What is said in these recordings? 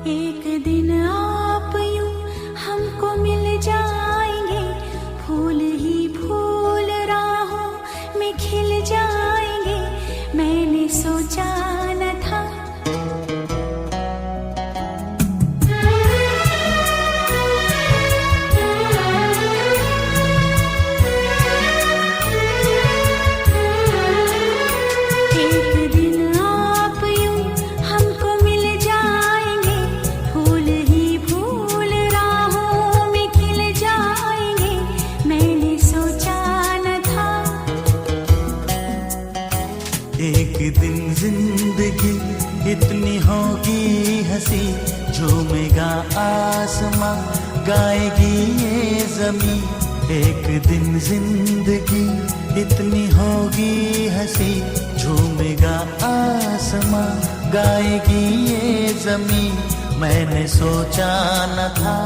एक दिन आप यूं हमको मिल जाएंगे, फूल ही फूल राहों में खिल जाएंगे, मैंने सोचा न था। इतनी होगी हंसी, झूमेगा आसमां, गाएगी ये ज़मीं। एक दिन जिंदगी इतनी होगी हंसी, झूमेगा आसमां, गाएगी ये ज़मीं, मैंने सोचा न था।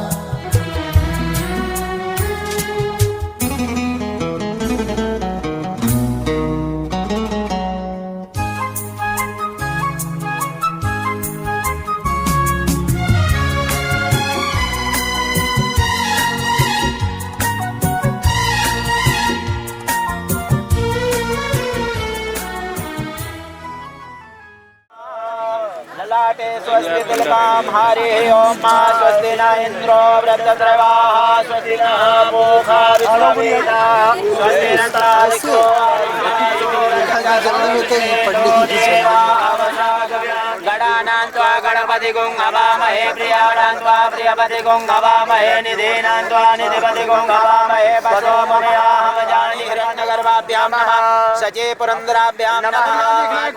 स्वस्ति तिलकाम हरि ओम मा स्वस्ति न इंद्रो वृद्धद्रवाः स्वस्ति नः पूषा विश्ववेदाः स्वस्ति नस्तारिको गणानां त्वा गणपतिगुं हवामहे प्रियाणां त्वा प्रियपतिगुं हवामहे निधीनां त्वा निधिपतिगुं हवामहे पदो ममयाहं जानी हिरण्यगर्भाभ्यां नमः सचे पुरन्दराभ्यां नमः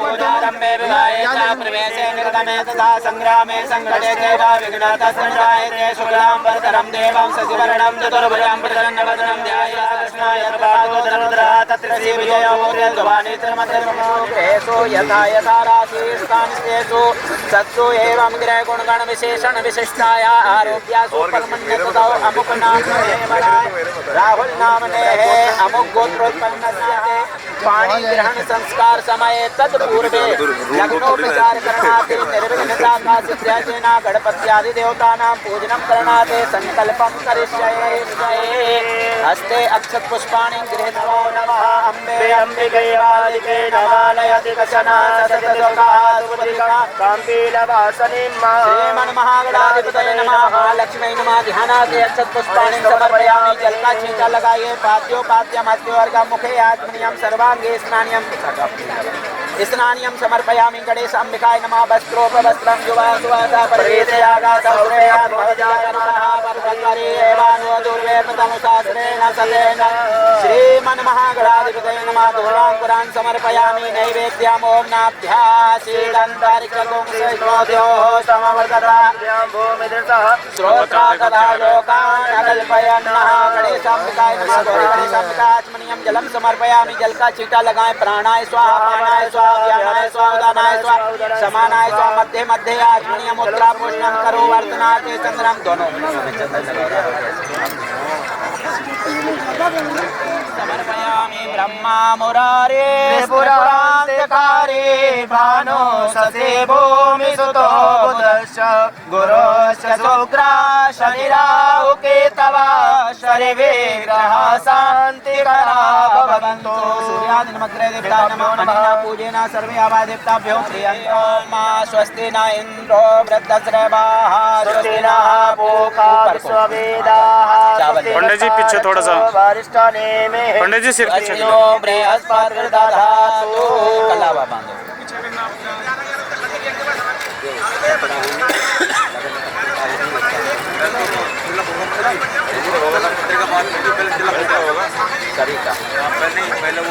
पूजारम्भे विवाहे प्रवेशे निर्गमे तथा संग्रामे संघटे चैव विघ्नतस्सञ्जायते शुक्लां वरदरं देवं शशिवर्णं चतुर्भुजं प्रसन्नवदनं ध्यायामः कृष्णाय सर्वपादोदररुद्रः तत्र श्रीविजयोर्यद्वानित्रमतिर्मुखेषु यथा यथा राशिस्तानिस्तेषु सत्सु एवं ग्रह गुणगण विशेषण विशिष्टाया आरोग्यासु परमन्यततौ अमुक नाम राहुल नामने है अमुक गोत्रोत्पन्नस्य पाणी ग्रहण संस्कार समय तत्पूर्वे लग्नोपचार करणाते निर्विघ्नता सिद्ध्येन गणपत्यादि देवतानां पूजनं करणाते संकल्पं करिष्ये हस्ते अक्षत पुष्पाणि गृहीत्वा नमः अम्बे अम्बिके बालिके नमालयति कशना सततोका सुपतिगणा काम्पीलवासनीं श्रीमन्महागणाधिपतये नमः महालक्ष्मी नमः ध्यानाते अक्षत पुष्पाणि समर्पयामि जल का छींटा लगाइए पाद्योपाद्यं हस्त्योर्गं मुखे आत्मनियं सर्वांगे स्नानियं समर्पयामि गणेश अंबिकाय नमः वस्त्रोपवस्त्रं युवा सुवासा श्रीमन्महागणाधिपतये नमः धूराङ्कुरान् समर्पयामि नैवेद्यम् ओम नाभ्यासीदन्तरिक्षगुं सैष्णोद्योः समवर्तता श्रोत्रा तथा लोकान् अकल्पयन्नः गणेश अंबिकाय नमः गणेश अंबिकाचमनीयं जलं समर्पयामि जल का छींटा लगाएं प्राणाय स्वाहा प्राणाय स्वाहा व्यानाय स्वाहा उदानाय स्वाहा समानाय स्वाहा मध्ये मध्ये आचमनीयं मुद्रा पूजनं करो वर्तनाते चंद्रम दोनों समर्पयामि ब्रह्मा मुरारे पुरान्धकारे भानो ससे भूमि सुतो बुधश्च गुरोश्च शुक्रा शनिराहु केतवा शर्वे ग्रहा शान्तिकरा भवन्तु सूर्यादि नमग्रे देवताय नमो नमः पूजेन सर्वे आवाय देवताभ्यो प्रियन्तो मा स्वस्ति न इन्द्रो वृद्धश्रवाः स्वस्ति नः पूषा विश्ववेदाः पंडित जी पीछे थोड़ा सा, पंडित जी सिर पीछे कलावा बांधो पहले वो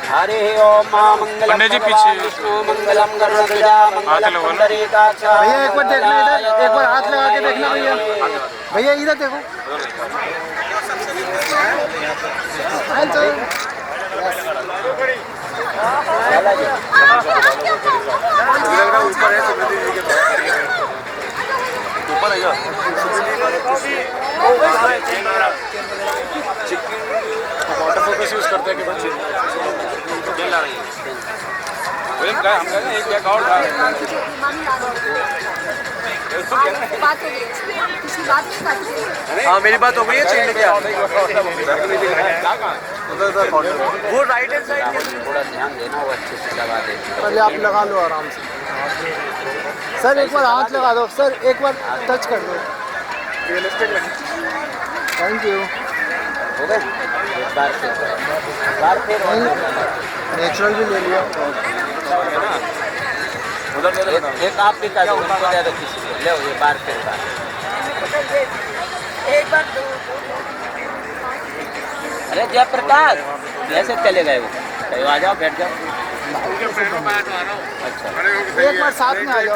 हरे ओम मंगलम विष्णु मंगलम गरुड़ध्वजा मंगलम पुंडरीकाक्ष। भैया एक बार देखना इधर, एक बार हाथ लगा के देखना भैया, भैया इधर देखो। वाटर फोकस यूज करते हैं कि बच्चे एक बैग और था। बात हो गई किसी बात नहीं। हाँ मेरी बात हो गई है, चेंज लेके आओ। वो राइट हैंड साइड थोड़ा ध्यान देना, वो अच्छे से लगा दे। पहले आप लगा लो आराम से। सर एक बार हाथ लगा दो, सर एक बार टच कर दो। Thank you. हो गए एक बार फिर नेचुरल भी ले लिया। एक आप भी कर दो, उनको दे दो किसी को, ले ये बार फिर बार। एक बार अरे जयप्रकाश कैसे चले गए वो? कहीं आ जाओ, बैठ जाओ। अच्छा एक बार साथ में आ जाओ।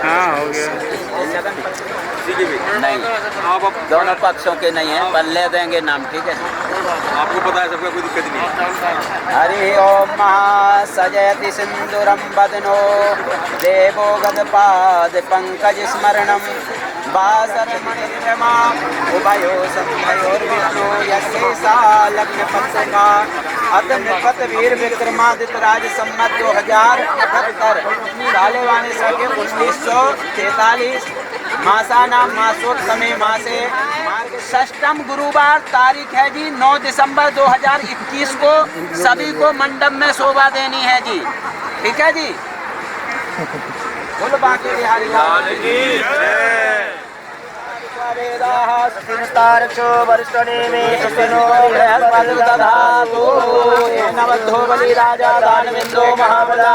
हाँ हो गया। नहीं, दोनों पक्षों के नहीं है, पर ले देंगे नाम, ठीक है? आपको पता है सबका, कोई दिक्कत नहीं है। हरि ओम महासजयति सिंदूरम वदनो देवो गदपाद पंकज स्मरणम वासरमणिर्मा उभयो संभयोर्विष्णु यस्यैषा लग्न पत्रिका अत निपत वीर विक्रमादित्य राज सम्मत 2078 सालेवानी सके 1943 मासा नाम मासोत्तमे मासे षष्टम गुरुवार तारीख है जी 9 दिसंबर 2021 को सभी को मंडप में शोभा देनी है जी, ठीक है जी? बोलो बाकी बिहारी लाल की तारक्षो वरिष्ठनेमि सुखिनो बृहस्पतिर्दधातु येन बद्धो बलि राजा दानवेन्द्रो महाबला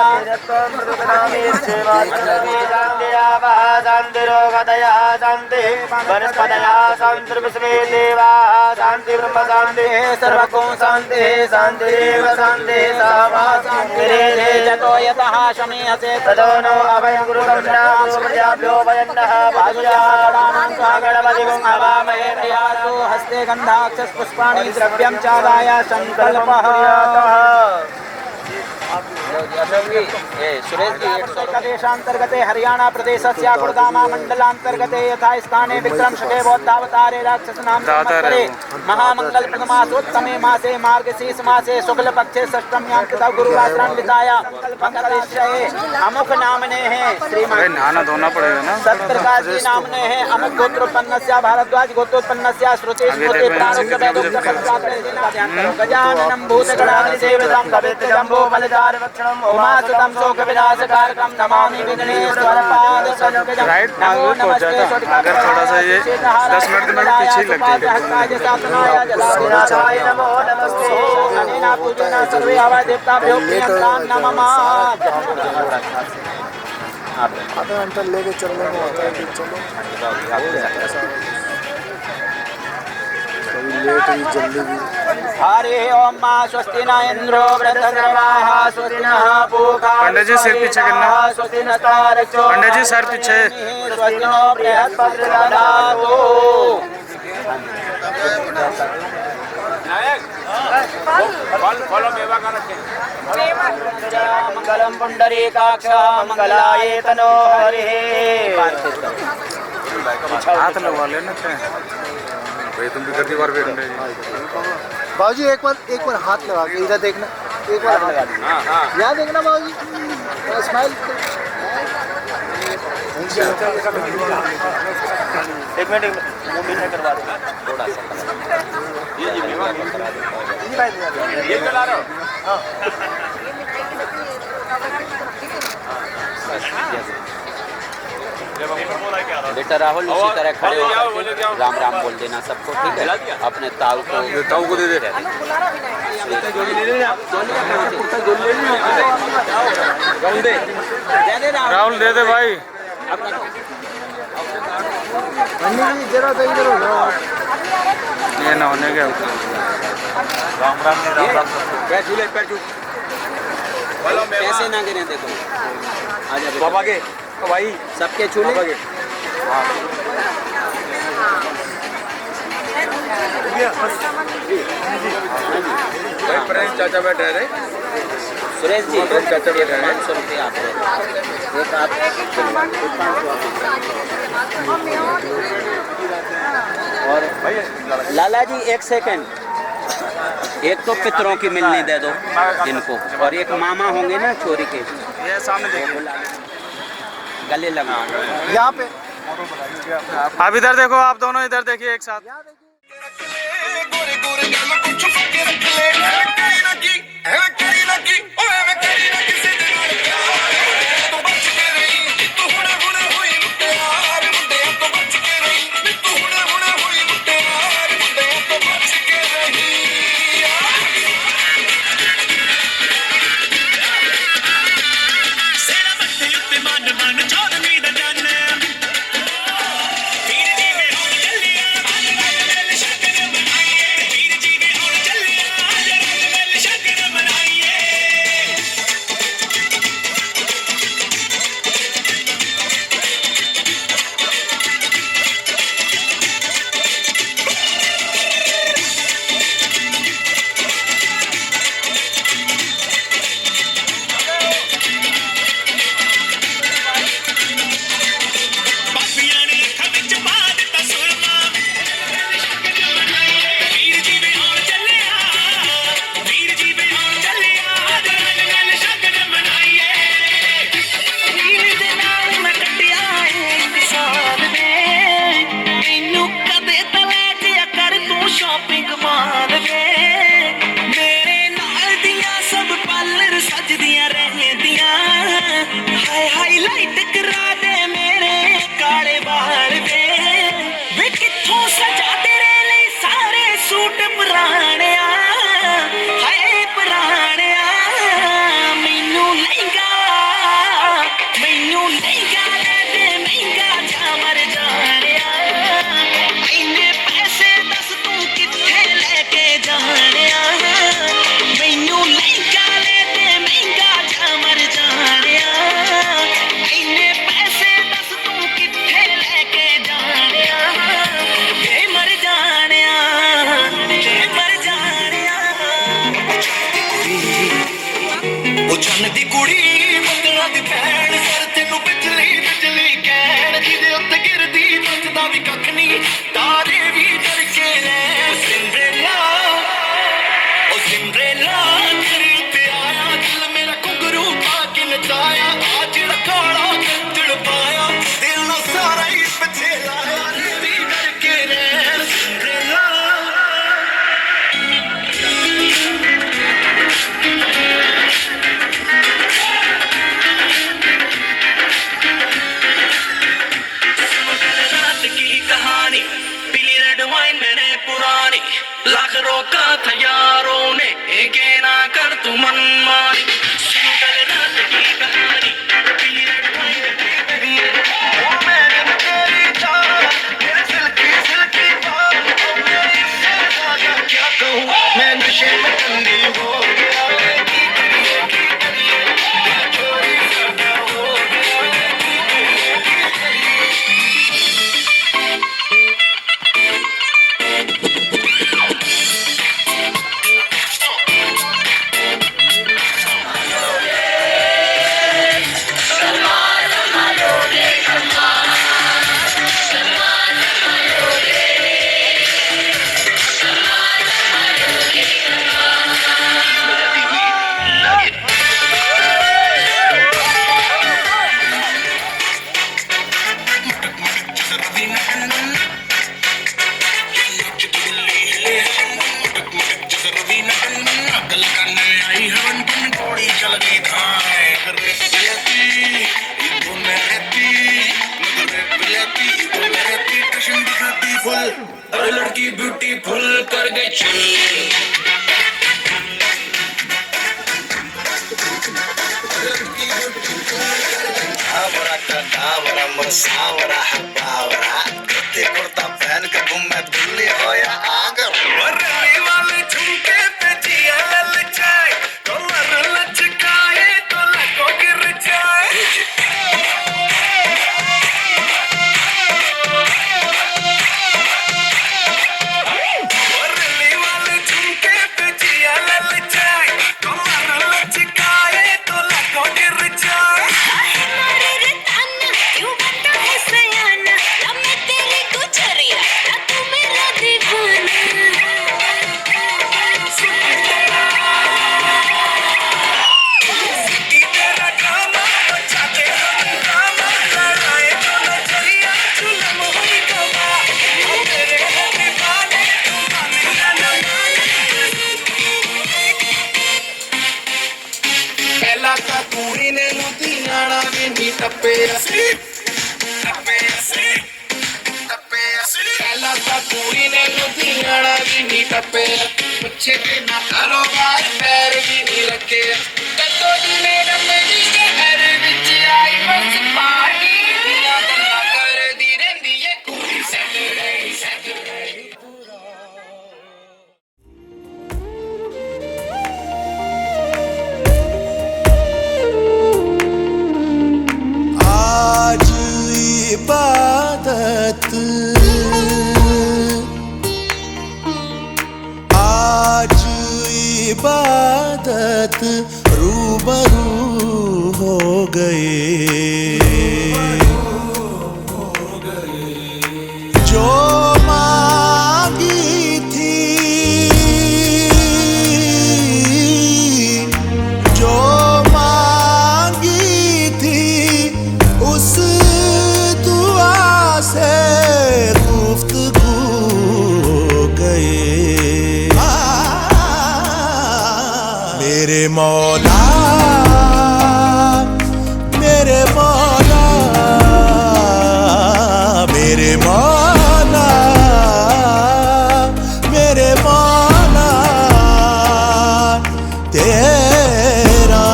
शान्तिरोगदया शान्ति वनस्पतया शान्तिर्विश्वे देवाः शान्ति ब्रह्म शान्ति सर्वको शान्ति शान्तिरेव शान्ति सामा शान्तिरेधे जतो यतः शमीयसे ततो नो अभयं गुरुकरुणां प्रजाभ्यो वयन्नः भाजुराणां गणपतिं हवामहे प्रियासो हस्ते गन्धाक्षस पुष्पाणि द्रव्यं चादाय संकल्पः। सुरेश जी देशांतर्गते हरियाणा प्रदेशस्य गुड़गामा मंडलांतर्गते यथा स्थाने विक्रम शके बौद्धावतारे राक्षस नाम संवत्सरे महामंगल प्रथमासोत्तमे मासे मार्गशीर्ष मासे शुक्ल पक्षे षष्ठम्यां तथा गुरुवासरान्विताया मंगलविषये अमुक नामने हैं श्रीमान नहाना धोना पड़ेगा ना। सत्प्रकाश जी नामने हैं अमुक गोत्रोत्पन्नस्य भारद्वाज गोत्रोत्पन्नस्य श्रुति स्मृति प्रारूप्य वेदोक्त गजाननं भूतगणाधिसेवितं भवेत् जम्बो बलजा उमासुतं शोक विनाशकारकं नमामि विघ्नेश्वरपाद संकटं। राइट मार्ग पे पहुंच जाता, अगर थोड़ा सा ये 10 मिनट में पीछे ही लग जाएगा। नमो नमस्ते अनेन पूजेन सर्वे हवा देवताभ्यो प्रियंतां नमः। आधा घंटा लेके चलने में होता है कि चलो लेट ही जल्दी भी। हरि ओम स्वस्ति न इंद्रो वृत्रवाः स्वस्ति नः पूषा पंडित जी सिर पीछे करना। स्वस्ति न तारक्षो पंडित जी सर पीछे। स्वस्ति नो बृहस्पतिर्दधातु। मंगलम पुंडरीकाक्ष मंगलाय तनो हरिः। हाथ लगवा लेना भाई, तुम भी करती बार बैठ रहे। बाबूजी एक बार हाथ लगा के इधर देखना, एक बार हाथ यहाँ देखना बाबूजी, स्माइल। एक मिनट मूवमेंट करवा दो थोड़ा सा। ये चला रहा हूँ। बेटा राहुल उसी तरह खड़े हो राम राम बोल देना सबको, ठीक है? अपने ताऊ को दे दे। राहुल दे दे भाई। जरा तो इधर हो जाओ। ये ना होने के राम राम पैसे ना गिने, देखो आजा बाबा के भाई सबके छूले। चाचा बैठे रहे। सुरेश जी 500 रुपये आप एक आप और लाला जी 1 सेकंड, एक तो पितरों की मिलनी दे दो इनको, और एक मामा होंगे ना छोरी के, ये सामने देखिए, गले लगा यहाँ पे। आप इधर देखो, आप दोनों इधर देखिए एक साथ। लाख रोका था यारों ने, एक ना कर तू मनमानी, सिंगल रात की कहानी, पीरियड वाइन ओ मैंने तेरी जान, मेरे सिल्की सिल्की बाल, ओ मेरी से ज्यादा क्या कहूँ, मैं नशे में बंदी हो गया, की करिए, मैं चोरी करता हो गया, की करिए। अरे लड़की ब्यूटीफुल कर गई चल, कावरा मसावरा हबावरा, कुत्ते कुर्ता पहन के घूमे दिल्ली हो या आगर, रली वाले झुमके पे जिया ललचाए, कमर लचकाए तो लको गिर जाए, रली वाले झुमके पे जिया ललचाए, कमर लचकाए ਪਹਿਲਾਂ ਤਾਂ ਕੁੜੀ ਨੇ ਲੁਧਿਆਣਾ ਵੀ ਨਹੀਂ ਟੱਪਿਆ ਪੁੱਛੇ ਬਿਨਾ ਕਾਰੋਬਾਰ ਪੈਰ ਵੀ ਨਹੀਂ ਰੱਖੇ ਕਦੋਂ ਦੀ ਮੈਡਮ ਦੀ ਸ਼ਹਿਰ ਵਿੱਚ ਆਈ ਬਸ ਪਾਰਟੀ ਦੀਆਂ ਗੱਲਾਂ ਕਰਦੀ ਰਹਿੰਦੀ ਏ ਕੁੜੀ ਸੈਟਰਡੇ ਸੈਟਰਡੇ आज इबादत आज इबादत रूबरू हो गए जो मांगी थी जो मांगी थी उस दुआ से गुफ्तगू हो गए मेरे मौला मेरे मौला मेरे मौला मेरे मौला तेरा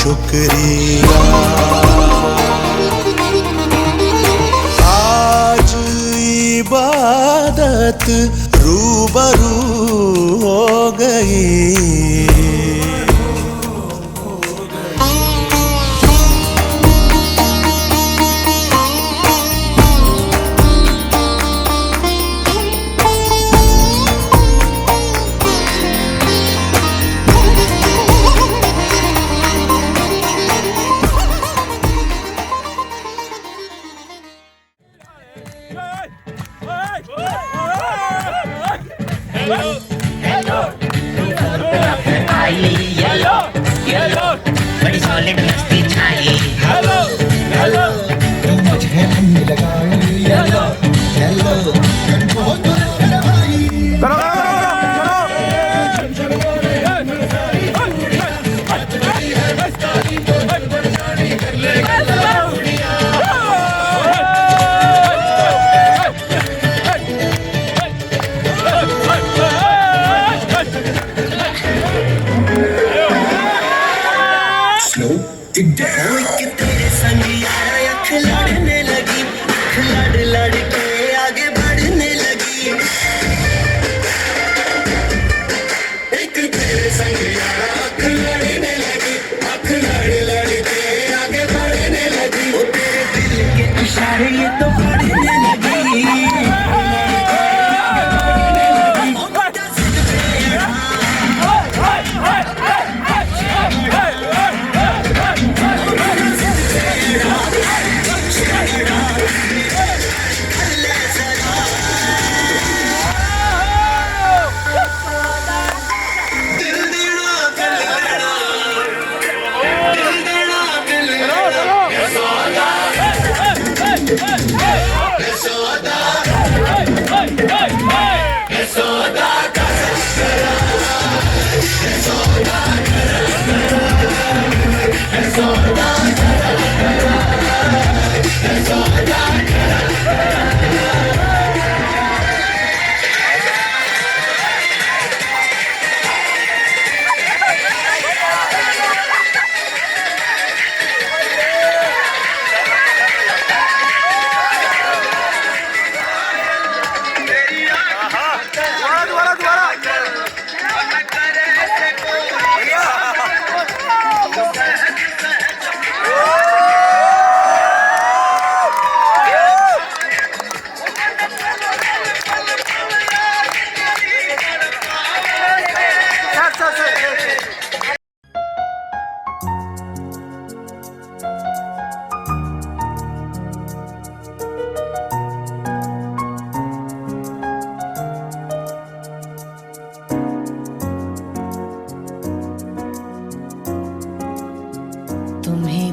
शुक्रिया आज इबादत रूबरू हो गई बड़ी सॉलिड मस्ती छाई तुम मुझे रंग लगाओ येलो तेरे संग यारा अख लड़ने लगी अख लड़ लड़ के आगे बढ़ने लगी एक तेरे संग यारा अख लड़ने लगी अख लड़ लड़ के आगे बढ़ने लगी वो तेरे दिल के इशारे ये तो बढ़ने लगी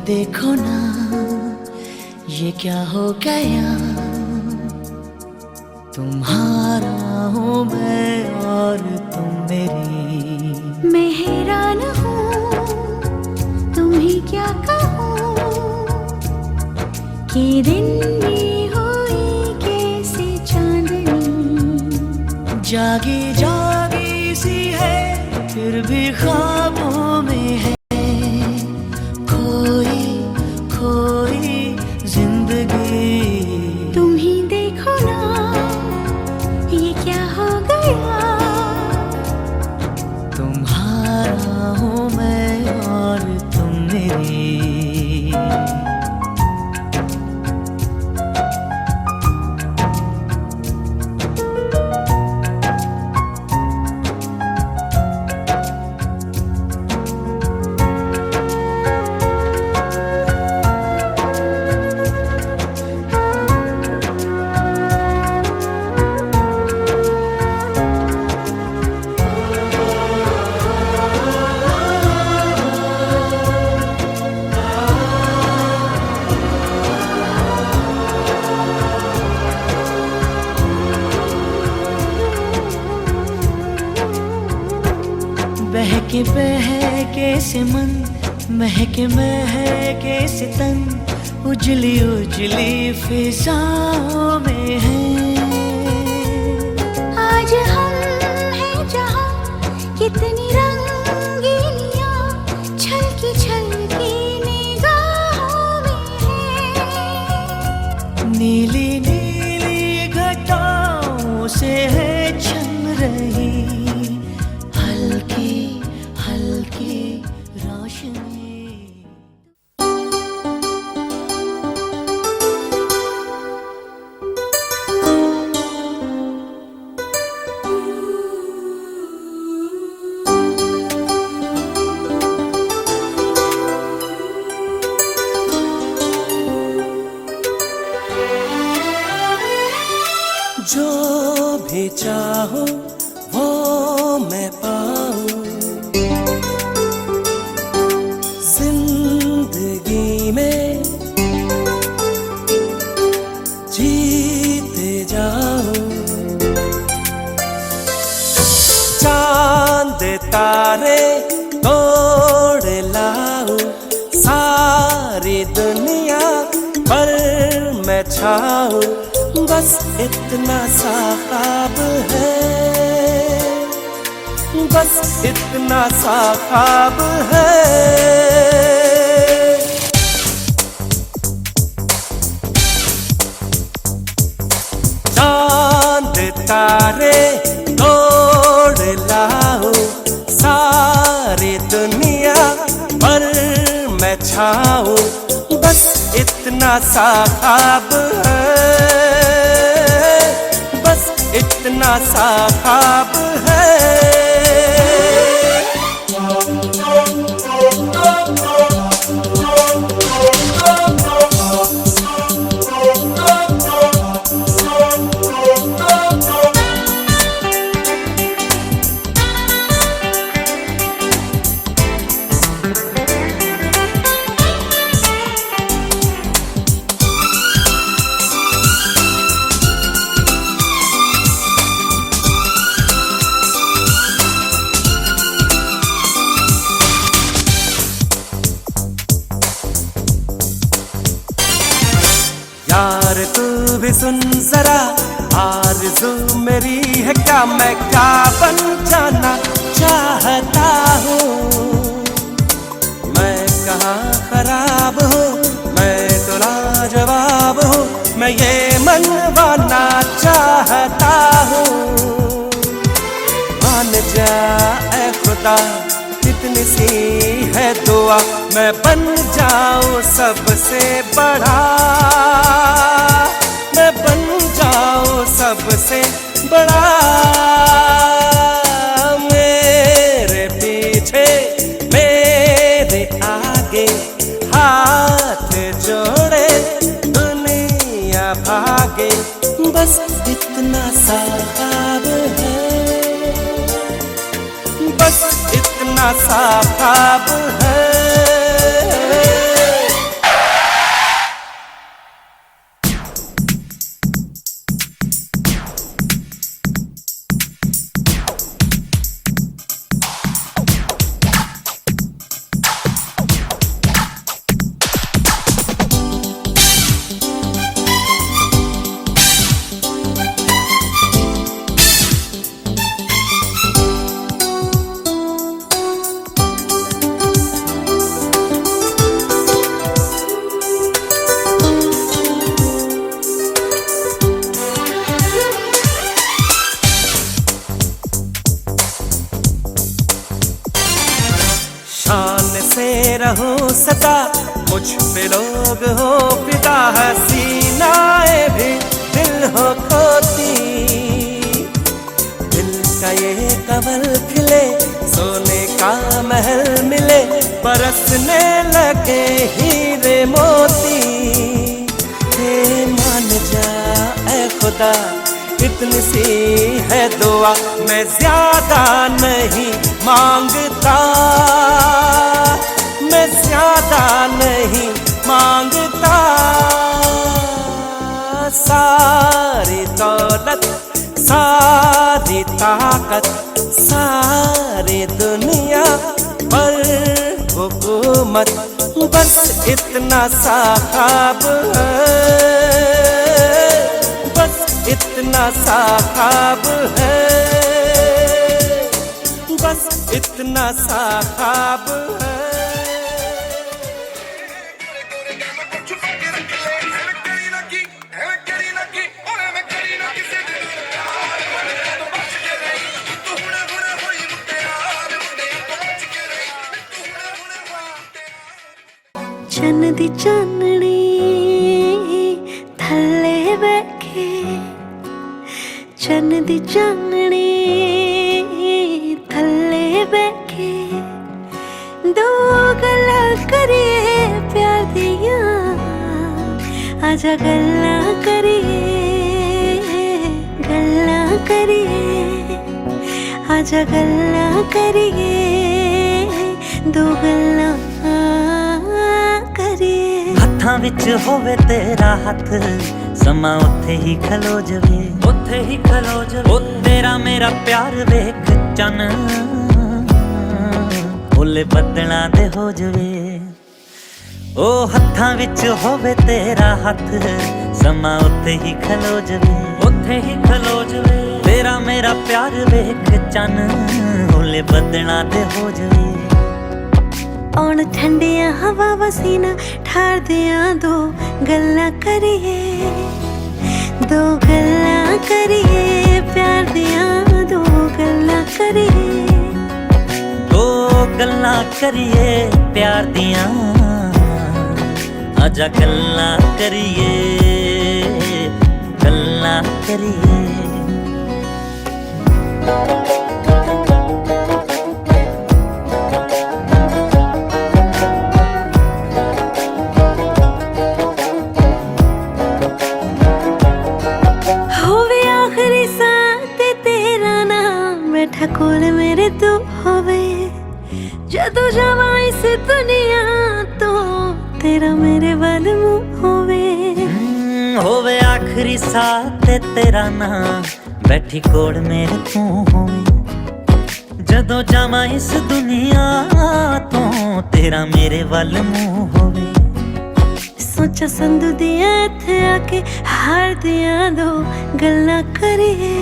देखो ना ये क्या हो गया, तुम्हारा हूँ मैं और तुम मेरी। मैं हैरान हूँ तुम्हें क्या कहूँ, के दिन में हुई कैसे चांदनी, जागी जागी सी है फिर भी ख्वाबों में है, खोई खोई जिंदगी। तुम ही देखो ना ये क्या हो गया, तुम्हारा हूँ मैं और तुम मेरी। बहके बहके से मन, महके महके से तन, उजली उजली फिजाओं में है। आज हम हैं जहाँ कितनी रंगीनियाँ छलकी छलकी निगाहों में है। नीली नीली घटाओं से है छन रही हल्की हल्की रोशनी। जो भी चाहो वो मैं पाऊं, जिंदगी में जीते जाऊं। चांद तारे तोड़ लाऊं, सारी दुनिया पर मैं छाऊं। बस इतना सा ख्वाब है, बस इतना सा ख्वाब है। चांद तारे तोड़ लाओ, सारी दुनिया पर मैं छाऊं। बस इतना सा ख्वाब है, बस इतना सा ख्वाब है। यार तू भी सुन जरा, आरज़ू मेरी है क्या, मैं क्या बन जाना चाहता हूँ। मैं कहाँ खराब हूँ, मैं तो लाजवाब हूँ, मैं ये मनवाना चाहता हूँ। मान जा ऐ खुदा, कितनी सी है दुआ, मैं बन जाऊं सबसे बड़ा, मैं बन जाऊं सबसे बड़ा। मेरे पीछे मेरे आगे हाथ जोड़े दुनिया भागे। बस इतना सा ख्वाब है, बस इतना सा ख्वाब है। रहूं सदा, मुझ पे लोग हो फिदा, हसीनाए भी दिल हो खोती। दिल का ये कमल खिले, सोने का महल मिले, बरसने लगे हीरे मोती। हे मान जा ऐ खुदा, इतनी सी है दुआ, मैं ज्यादा नहीं मांगता, मैं ज्यादा नहीं मांगता। सारी दौलत, सारी ताकत, सारी दुनिया पर हुकूमत, बस इतना सा ख्वाब है, बस इतना सा ख्वाब है, बस इतना सा ख्वाब है। चन्न दी चाननी थल्ले बैठे, चन्न दी चाननी थल्ले बैठे, दो गल्लां करिए प्यार दियां, आजा गल्लां करिए, गल्लां करिए, आजा गल्लां करिए, दो गल्लां हत्थां विच होवे तेरा हत्थ, समा उत्थे ही खलो जवे, उत्थे ही खलो जवे। ओ तेरा मेरा प्यार वेख चन, ओले बदलां दे हो जवे। ओ हत्थां विच होवे तेरा हत्थ, समा उत्थे ही खलो जवे, उत्थे ही खलो जवे। तेरा मेरा प्यार वेख चन, ओले बदलां दे हो जवे। औण ठंडिया हवा वसीना ठार दिया, दो गल्लां करिए, दो गल्लां करिए, प्यार दिया दो गल्लां करिए, दो गल्लां करिए प्यार दिया, आजा गल्लां करिए, गल्लां करिए। कोल मेरे तू होवे, जदों जावां इस दुनिया तो तेरा मेरे वाल मुंह होवे आखिरी साथ तेरा नाम, बैठी कोल मेरे तू होवे, जदों जावां इस दुनिया तो तेरा मेरे वाल मुंह होवे। सोचा संधू दिया इत्थे आके हार दिया, दो गल्लां करिए,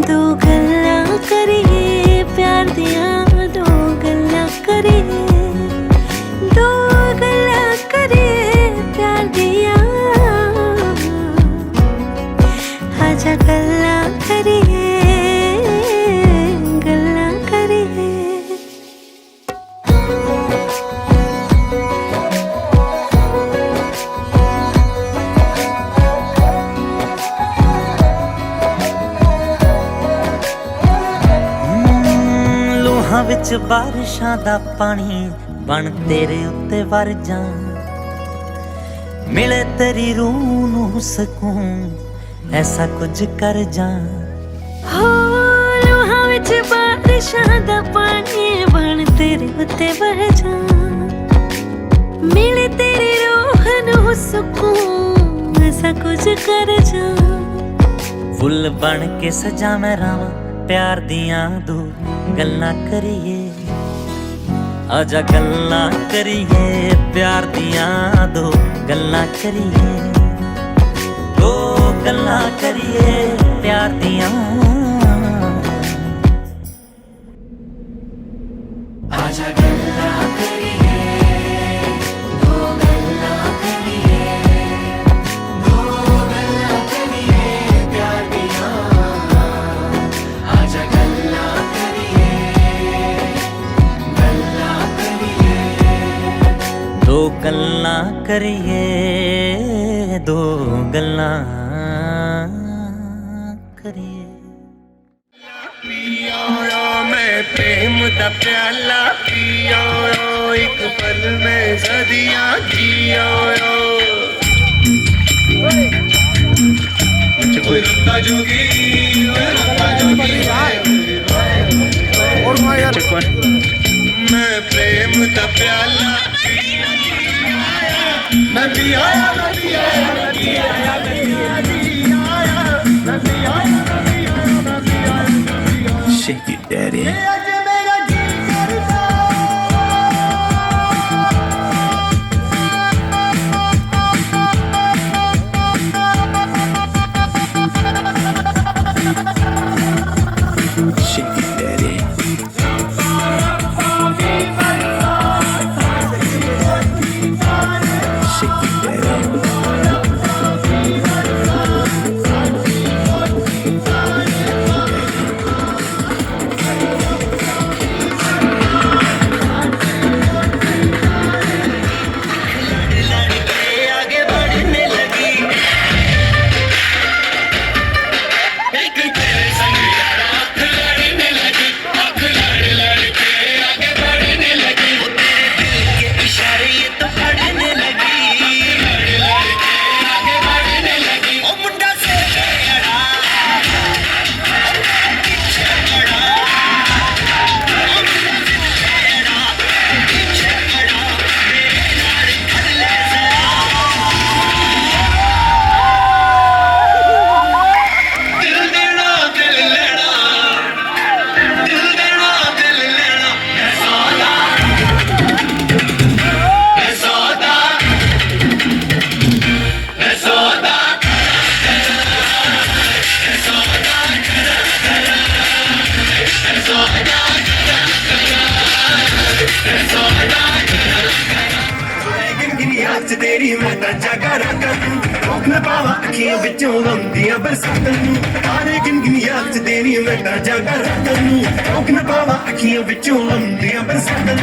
दो गल्लां करिए, प्यार दिया दो गल्लां करिए, दो गल्लां करिए, प्यार दिया, आजा गल्लां करिए, गल्लां करिए। विच बारिशां दा पानी बन तेरे उत्ते वर जा, मिले तेरी रूह नूं सकून, ऐसा कुछ कर जा। हो लोहां विच बारिशां दा पानी बन तेरे उत्ते वर जा, मिले तेरी रूह नूं सकून, ऐसा कुछ कर जा। फुल बन के सजा मैं रावां, प्यार दियां दो गल्लां करिए, आजा गल्लां करिए, प्यार दियां दो गल्लां करिए, दो गल्लां करिए, प्यार दियां, आजा गल्लां करिए, दो गल्लां करिए, दो गल्लां करिए, प्यार दियां, आजा गल्लां करिए, गल्लां करिए। करिए दो गल्लां करिए पिया मैं प्रेम दा प्याला पिया एक पल में सदियां जिया जोगी मैं प्रेम दा प्याला मैं पिया Shake it, daddy. Shake it, daddy. Shake it, daddy. तेरी मैं जगा रखूं रोक न पावा अखियां विचों लंदियां बरसातां तारे गिनगिनियां च तेरी मैं जगा रखूं रोक न पावा अखियां विचों लंदियां बरसातां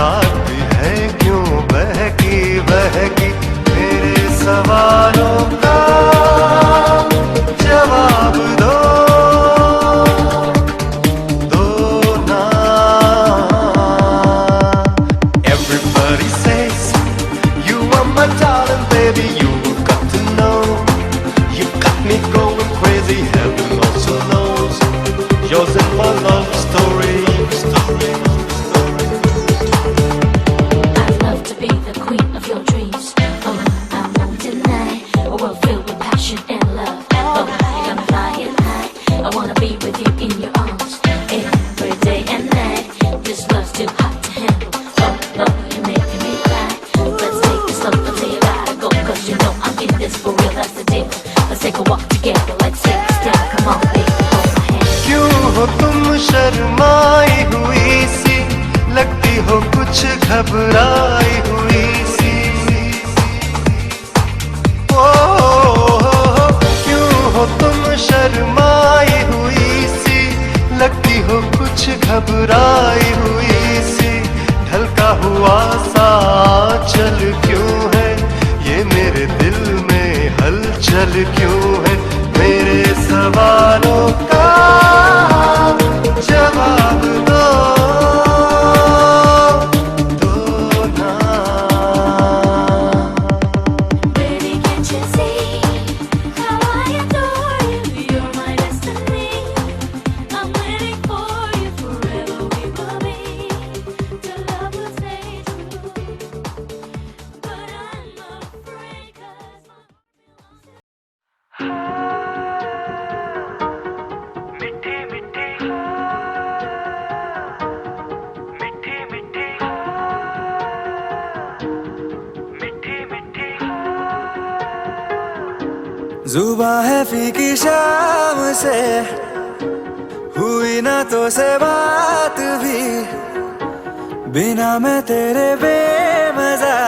मुलाकात भी है क्यों बहकी बहकी मेरे सवालों का जवाब दो ना। Everybody says you are my darling baby, you got to know you got me going crazy, heaven also knows yours and my love story. I'd love to be the queen of your dreams. Oh, I won't deny. A world filled with passion and love. Oh, you're gonna flying high. I wanna be with you in your arms every day and night. This love's too hot to handle. Oh, oh, you're making me cry. Let's take it slow until you gotta go. Cause you know I'm in this for real, that's the deal. Let's take a walk together, let's take it still. Come on, baby, hold my hand. क्यों हो तुम शर्माई हुई सी, लगती हो कुछ घबराई हुई सी। ओ क्यों हो तुम शर्माई हुई सी, लगती हो कुछ घबराई हुई सी। ढलका हुआ सा चल क्यों है, ये मेरे दिल में हलचल क्यों है। मेरे सवालों का जवाब दो ना। Baby, can't you see how I adore you? You're my destiny. I'm waiting for you forever. We will be. The love will stay true. But I'm afraid 'cause my मिठी मिठी मिठी मिठी मिठी मिठी जुबां है फीकी शाम से, हुई ना तो से बात भी, बिना मैं तेरे बेमजा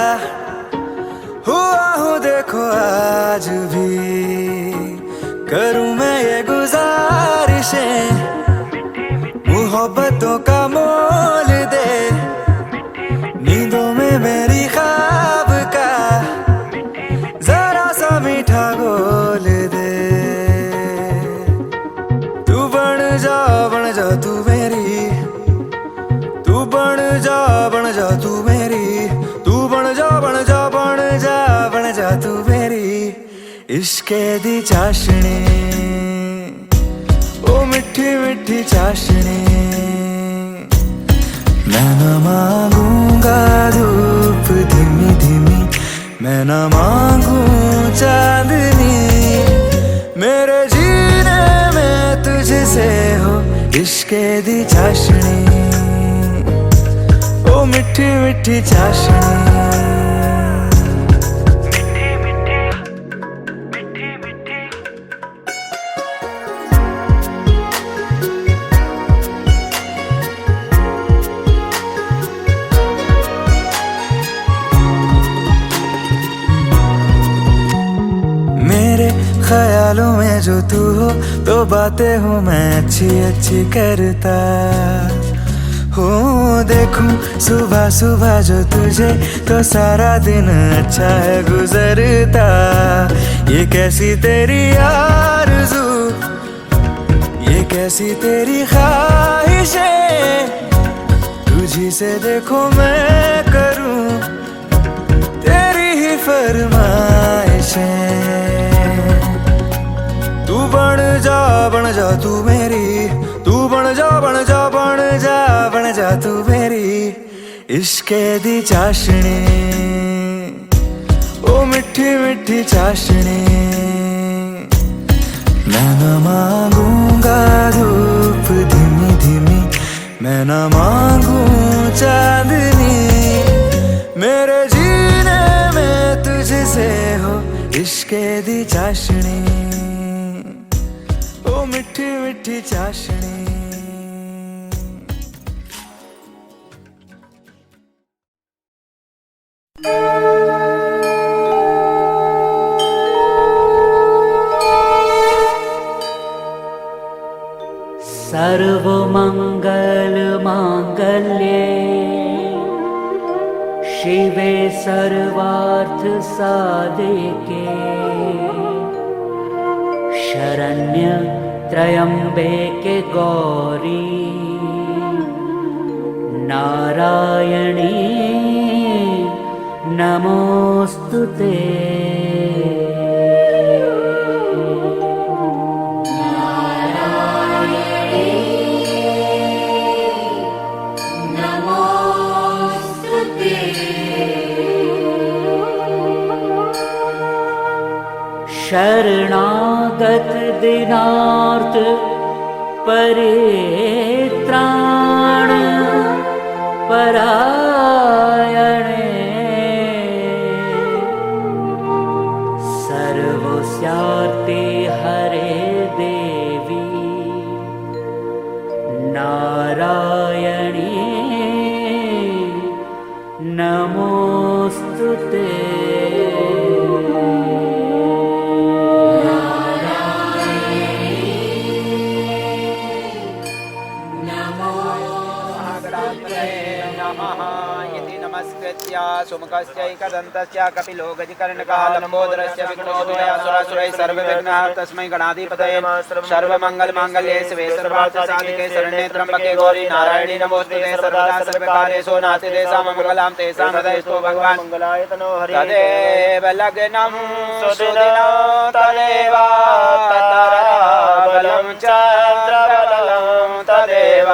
हुआ हूँ देखो आज भी। करूँ मैं ये गुजारिशें, मोहब्बतों का मोल दे, नींदों में मेरी ख्वाब का जरा सा मीठा घोल दे। तू बन जा तू मेरी, तू बन जा तू मेरी, तू बन जा तू मेरी इश्के दी चाशनी। ओ मिठी मिठी चाशनी, मैं न मांगूंगा धूप धीमी धीमी, मैं न मांगू चांदनी। मेरे जीने में तुझसे हो इश्के दी चाशनी। ओ मिठी मिठी चाशनी। ख्यालों में जो तू हो तो बातें हूँ मैं अच्छी अच्छी करता हो। देखूं सुबह सुबह जो तुझे तो सारा दिन अच्छा है गुजरता। ये कैसी तेरी आरज़ू, ये कैसी तेरी ख्वाहिशें, तुझी से देखो मैं करूं तेरी ही फरमाइशें। तू बन जा तू मेरी, तू बन जा तू मेरी इश्के दी चाशनी। ओ मिठी मिठी चाशनी, मैं न मांगूंगा धूप धीमी धीमी, मैं न मांगू चांदनी। मेरे जीने में तुझसे हो इश्के दी चाशनी। ओ मिठी मिठी चाशनी। सर्वमंगल मांगल्ये शिवे सर्वार्थ साधिके शरण्य त्र्यंबके गौरी नारायणी नमोस्तुते। शरणागत दीनार्थ परित्राण परायणे सर्वस्यार्थे हरे देवी नारायणी नमोस्तुते। सुमुखस्यैकदन्तस्य कपिलो गजकर्णकः लम्बोदरस्य विघ्नोदयासुरासुरैः सर्वविघ्नाः तस्मै गणाधिपतये सर्वमङ्गलमाङ्गल्ये शिवे सर्वार्थसाधिके शरण्ये त्र्यम्बके गौरी नारायणी नमोस्तुते। सर्वदा सर्वकार्येषु नास्ति मङ्गलां तेषां हृदयस्थो भगवान् तदेव लग्नं सुदिनं तदेव ताराबलं चन्द्रबलं तदेव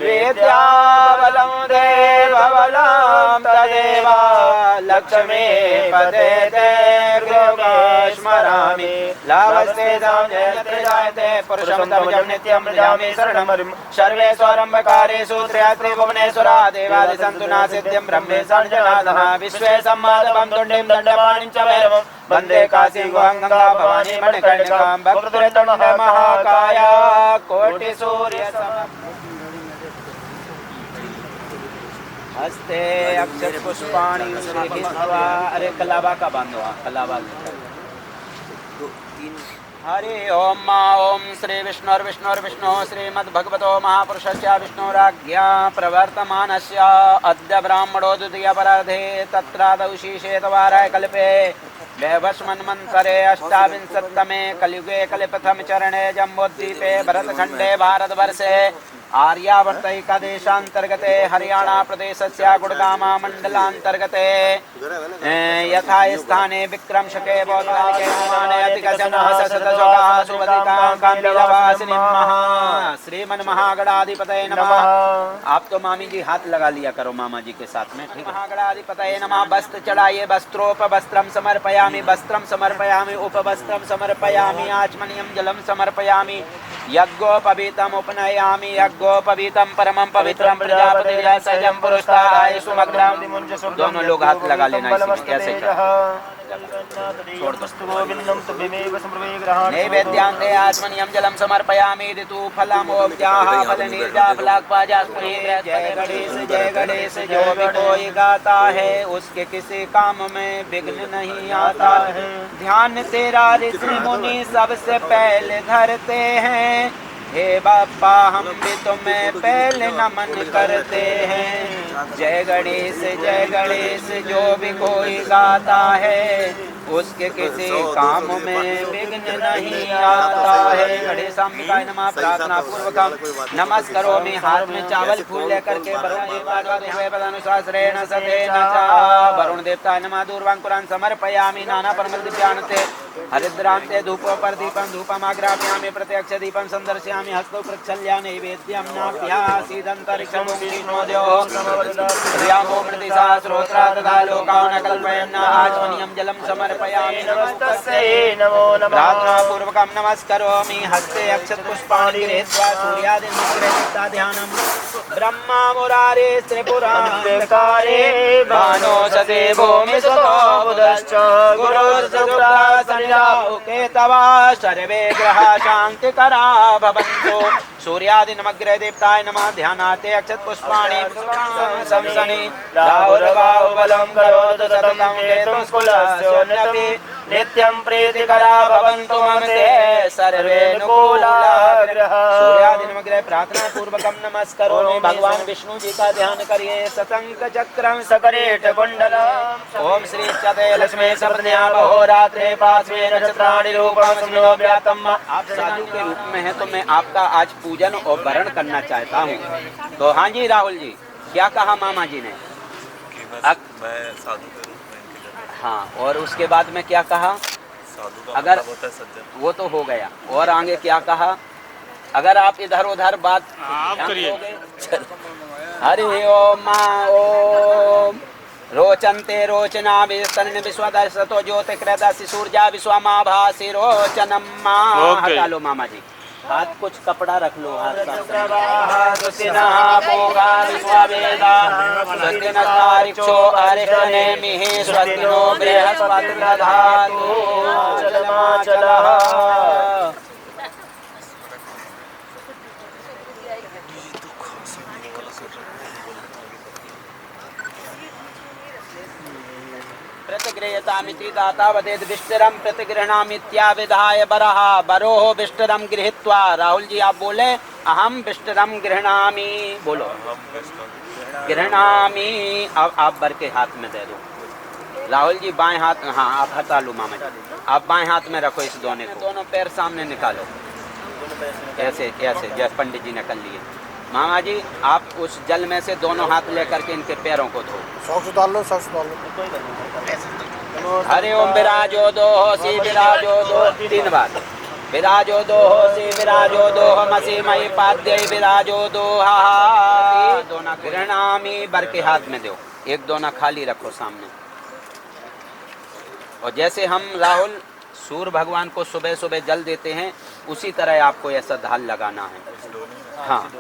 विद्याबलं देवबलं तदेव लक्ष्मी पदे स्मरामि लाभस्ते जयते जायते पुरुषं तमजं नित्यं भजामि शरणं सर्वेष्वरम्भकारेषु त्र्यत्रिभुवनेश्वरा देवादिसन्तु नासिद्ध्यं ब्रह्मेशं जनार्दनः विश्वे सम्मादवं तुण्डीं दण्डपाणिं च भैरवं वन्दे काशीं गुहां गङ्गा भवानी मणिकर्णिकां वक्रतुण्ड महाकाय कोटिसूर्यसमः हस्ते अक्षर पुष्पाणि श्रीहित्वा। अरे कलाबा का बांधो कलाबा। हरि ओम ओम श्री विष्णुर्विष्णुर्विष्णु श्रीमद्भगवतो महापुरुषस्य विष्णुराज्ञा प्रवर्तमानस्य अद्य ब्राह्मणो द्वितीयपराधे तत्रादौ शीशेतवाराय कल्पे वैवस्वन्मन्वन्तरे अष्टाविंशत्तमे कलियुगे कलिप्रथम चरणे जम्बोद्वीपे भरतखण्डे भारतवर्षे आर्यावर्त एकादेशान्तर्गते हरियाणा प्रदेशस्य गुड़गामा मण्डलान्तर्गते यथा स्थाने विक्रमशके बौद्धानिके निर्माणे अधिकजनः सशतशोकाः सुवधिकां कान्तिलवासिनीं श्रीमन्महागणाधिपतये नमः। आप तो मामी जी हाथ लगा लिया करो मामा जी के साथ में, ठीक है। महागणाधिपतये नमः। वस्त्र चढ़ाइए, वस्त्रोपवस्त्रं समर्पयामि, वस्त्रं समर्पयामि, उपवस्त्रं समर्पयामि, आचमनीयं जलं समर्पयामि, यज्ञोपवीतम् उपनयामि, यज्ञोपवीतम् परमं पवित्रं प्रजापति सहजं पुरुषाय सुमग्रं। दोनों लोग हाथ लगा लेना इसमें, कैसे नैवेद्यांते आचमनीयं जलं समर्पयामि ऋतु फलमोक्त्याः फलनीर्जाफलाक्पाजास्महे। जय गणेश जो भी कोई गाता है उसके किसी काम में विघ्न नहीं आता है। ध्यान तेरा ऋषि मुनि सबसे पहले धरते हैं, हे बापा हम भी तुम्हें पहले नमन करते हैं। जय गणेश जो भी कोई गाता है उसके किसी काम में विघ्न नहीं आता है। गणेशांबिकाय नमः। प्रार्थना पूर्वक नमस्करोमि। हाथ में चावल फूल लेकर के वरुण देवताय नमः। दूर्वांकुरान् समर्पयामि। नाना परमदिव्यान्ते हरिद्रान्ते धूपोपर दीपं धूपमाग्रापयामि। प्रत्यक्ष दीपं संदर्शयामि। हस्तौ प्रक्षाल्य नैवेद्यं नाभ्यासीदन्तरिक्षमुखिनोद्यो ह्रियामो मृदिसा श्रोत्रा तथा लोकान् कल्पयन् आचमनीयं जलं समर्पयामि। नमस्तस्यै नमो नमः। प्रार्थना पूर्वकं नमस्करोमि। हस्ते अक्षतपुष्पाणि गृहीत्वा सूर्यादिनमग्रहिता ध्यानं ब्रह्मा मुरारे त्रिपुरान्तकारे भानो सते भूमि सुतो बुधश्च गुरुर्शुक्रा शनिराहु केतवः सर्वे ग्रहाः शान्तिकरा भवन्तु। सूर्यादिनमग्रे देवताय नमः। ध्यानार्थे अक्षतपुष्पाणि संसनि राहुर्बाहुबलं करोतु सततं केतुं स्कुलस्योन्नति नित्यं प्रीतिकरा भवन्तु मम ते सर्वेनुकूलाग्रह। सूर्यादि नमग्रह प्रार्थना पूर्वकम नमस्करोमि। भगवान विष्णु जी का ध्यान करिए। सतंक चक्रम सकरेट कुंडलम ओम श्री चते लक्ष्मी सपन्या अहोरात्रे पास्वे नक्षत्राणि रूपं स्मृतो व्यातम। आप साधु के रूप में हैं तो मैं आपका आज पूजन और वरण करना चाहता हूँ। तो हाँ जी राहुल जी, क्या कहा मामा जी ने? मैं साधु के रूप में इनकी जगह। हाँ, और उसके बाद में क्या कहा? साधु का अगर मतलब होता है सज्जन। वो तो हो गया, और आगे क्या कहा? अगर आप इधर उधर बात हरि ओम ओम रोचन्ते रोचना विस्तरण विश्वदर्शतो ज्योतिकृदसि सूर्या विश्वमा भासि रोचनम मा। हटा लो मामा जी, हाथ कुछ कपड़ा रख लो हाथ का। प्रतिगृह्यतामिति दाता वदेद विष्टरम प्रतिगृह्णामित्याविधाय बरः बरोह विष्टरम गृहीत्वा। राहुल जी आप बोले अहम विष्टरम गृह्णामि। बोलो गृह्णामि। अब आप बर के हाथ में दे दो। राहुल जी बाएं हाथ, हाँ आप हटा लो मामा जी, आप बाएं हाथ में रखो इस दोने को। दोनों पैर सामने निकालो ऐसे ऐसे, जैसे पंडित जी ने कर लिए। मामा जी आप उस जल में से दोनों हाथ लेकर के इनके पैरों को धो। सॉक्स डाल लो, सॉक्स डाल लो। हरि ओम विराजो दो सी विराजो दो, 3 बार विराजो दो सी विराजो दो मसी मई पाद्य विराजो दो हा। दोना गृह्णामि बर के हाथ में दो, एक दोना खाली रखो सामने। और जैसे हम राहुल सूर्य भगवान को सुबह सुबह जल देते हैं, उसी तरह आपको ऐसा धाल लगाना है। हाँ,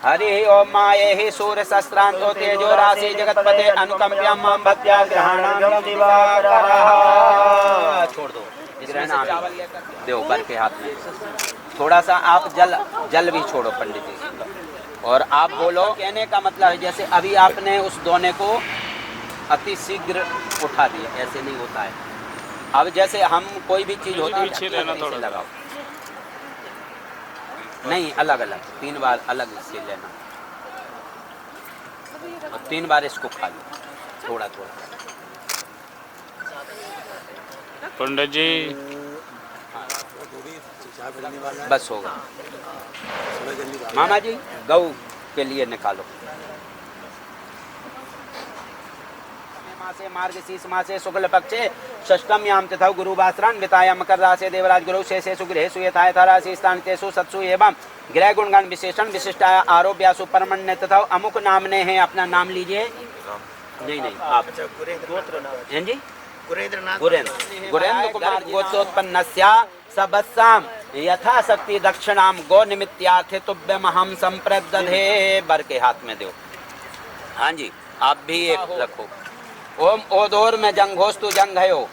हरि ओम माये सूर्य शस्त्रांतो तेजो राशि जगतपते अनुकंप्यम मम भक्त्या ग्रहणामि दिवाकरः। छोड़ दो, ग्रहणामि दो बर के हाथ में। थोड़ा सा आप जल भी छोड़ो पंडित जी। और आप बोलो, कहने का मतलब है जैसे अभी आपने उस दोने को अति शीघ्र उठा दिया, ऐसे नहीं होता है। अब जैसे हम कोई भी चीज होती है इसे लगाओ, नहीं अलग अलग 3 बार अलग से लेना, और 3 बार इसको खा लो थोड़ा थोड़ा। पंडित जी बस होगा। मामा जी गौ के लिए निकालो। मासे मार्गशीर्ष मासे शुक्ल पक्षे षष्ठम याम तथा गुरुवासरान विताया मकर राशि देवराज गुरु शेषे सुगृह सुयथा राशि स्थान तेसु सत्सु एवं ग्रह गुणगान विशेषण विशिष्टा आरोप्यासु परमण्य तथा अमुक नाम ने है। अपना नाम लीजिए। नहीं आप जी गुरेंद्र कुमार गोत्रोत्पन्नस्या सबस्साम यथा शक्ति दक्षिणाम गो निमित्यार्थे तुभ्यमहं संप्रदधे। बर के हाथ में दो। हाँ जी आप भी एक रखो। ओम ओदोर में जंघोस्तु जंघयो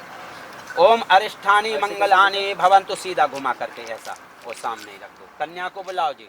ओम अरिष्ठानी मंगलानी भवंतु। सीधा घुमा करके ऐसा वो सामने ही रख दो। कन्या को बुलाओ जी।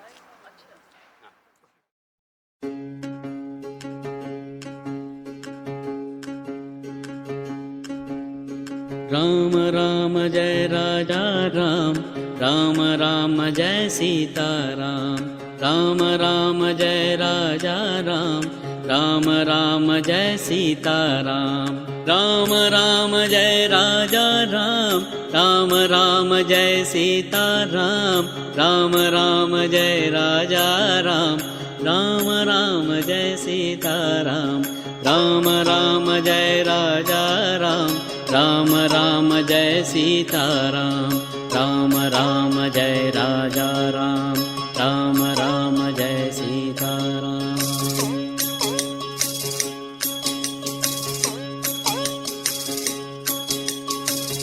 राम राम जय राजा राम, राम राम जय सीता राम, राम राम जय राजा राम, राम राम जय सीता राम, राम राम जय राजा राम, राम राम जय सीता राम, राम राम जय राजा राम, राम राम जय सीता राम, राम राम जय राजा राम, राम राम जय सीता राम, राम राम जय राजा राम, राम राम जय सीता राम।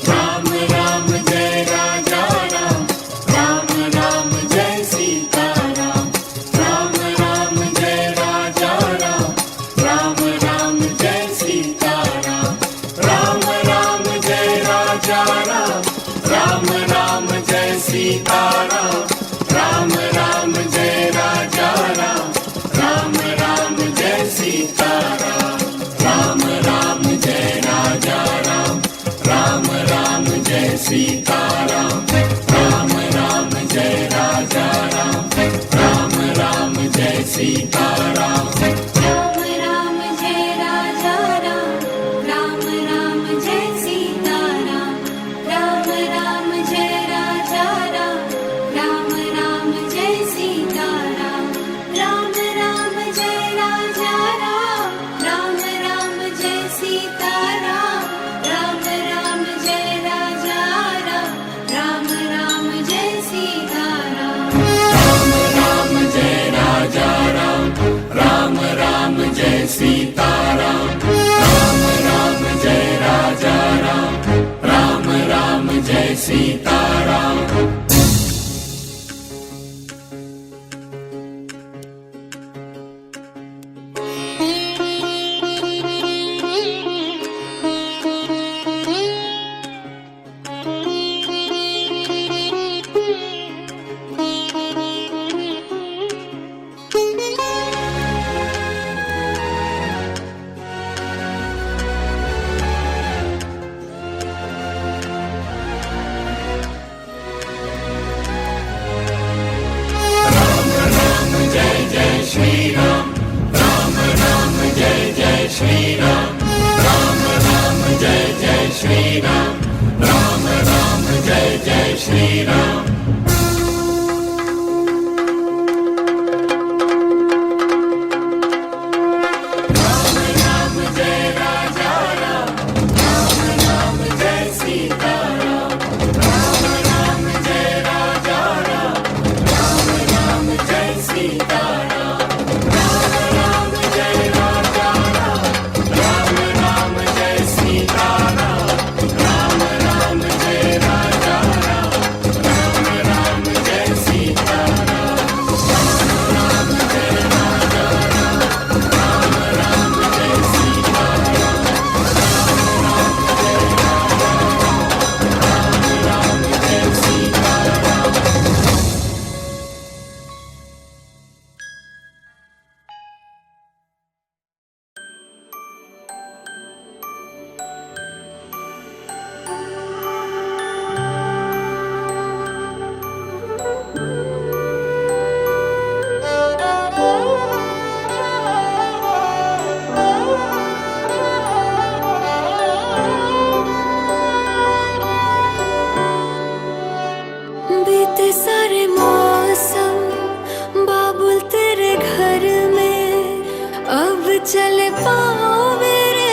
राम राम जय राजा राम, राम राम जय सीता राम, राम राम जय राजा राम, राम राम जय सीता राम, राम राम जय राजा राम, राम राम जय सीता राम, राम राम जय राजा राम, राम राम जय सीता राम, राम राम जय राजा राम, राम राम जय सीताराम राम राम जय राजा राम राम राम जय सीताराम राम राम जय राजा राम राम राम जय सीताराम राम राम जय राजा राम राम राम जय सीताराम श्री राम राम राम जय जय श्री राम राम राम जय जय श्री राम राम राम जय जय श्री राम राम राम जय राजा राम राम राम जय सीताराम राम राम जय राजा राम राम राम जय सीताराम बीते सारे मौसम बाबुल तेरे घर में अब चले पाओ मेरे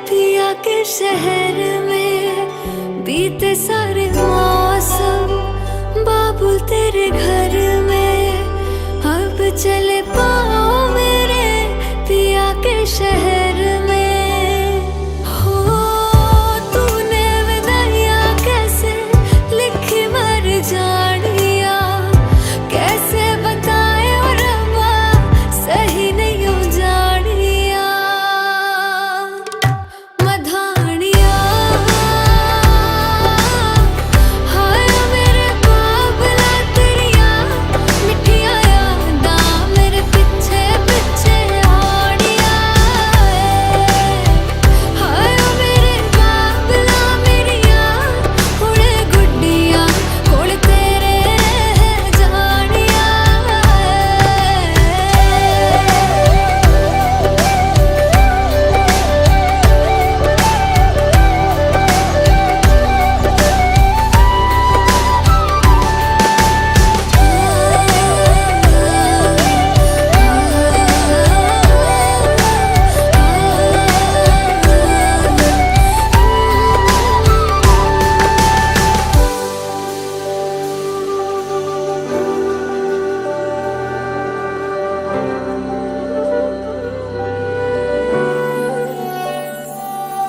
पिया के शहर में बीते सारे मौसम बाबुल तेरे घर में अब चले पाओ मेरे पिया के शहर में हो तूने विदाइयां कैसे लिखी मर जानिया कैसे बताए और रब्बा सही नहीं हो जानिया मधानिया हाय मेरे बाबला तेरिया मिठिया यादा मेरे पीछे पीछे आड़िया हाय मेरे बाबला मेरिया हुणे गुड्डिया कोल तेरे जानिया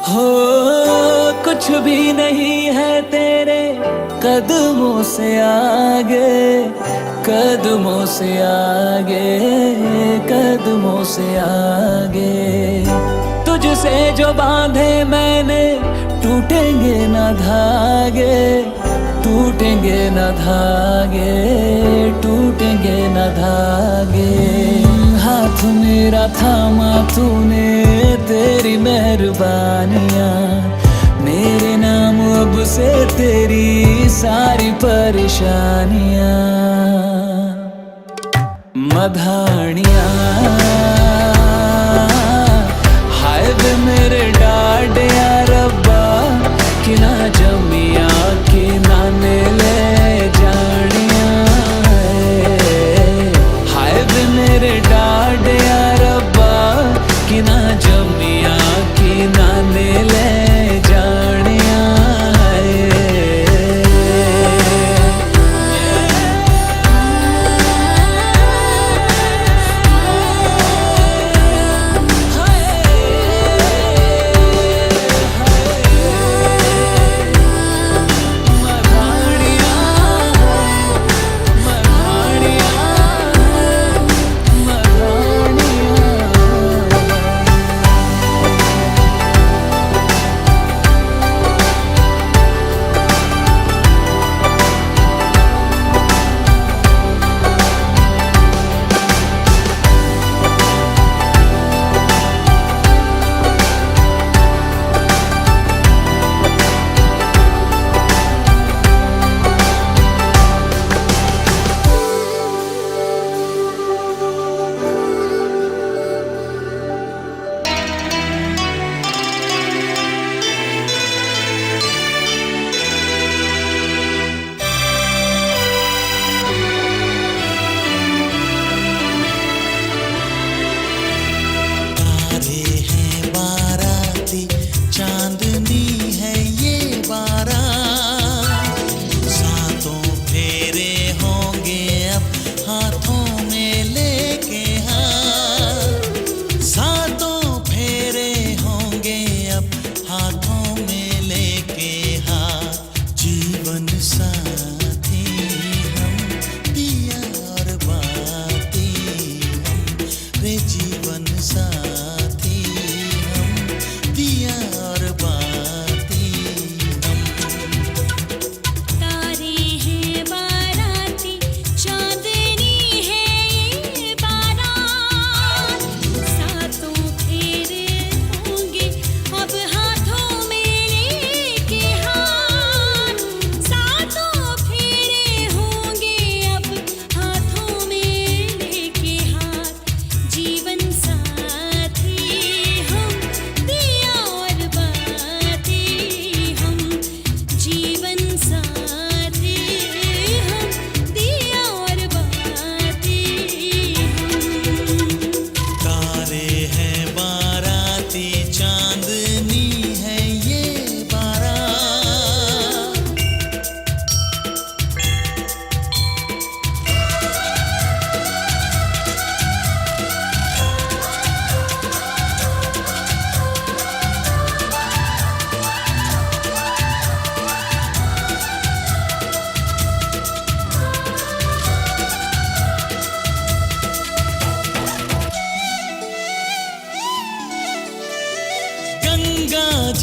हो कुछ भी नहीं है तेरे कदमों से आगे कदमों से आगे कदमों से आगे तुझसे जो बांधे मैंने टूटेंगे ना धागे टूटेंगे ना धागे टूटेंगे ना धागे हाथ मेरा थामा तूने तेरी मेहरबानियाँ मेरे नाम अब से तेरी सारी परेशानियाँ मधानियाँ हाय वे मेरे डाडिया रब्बा कि ना जमिया कि ना ले जानिया हाय वे मेरे डाडिया रब्बा कि ना जमिया कि ना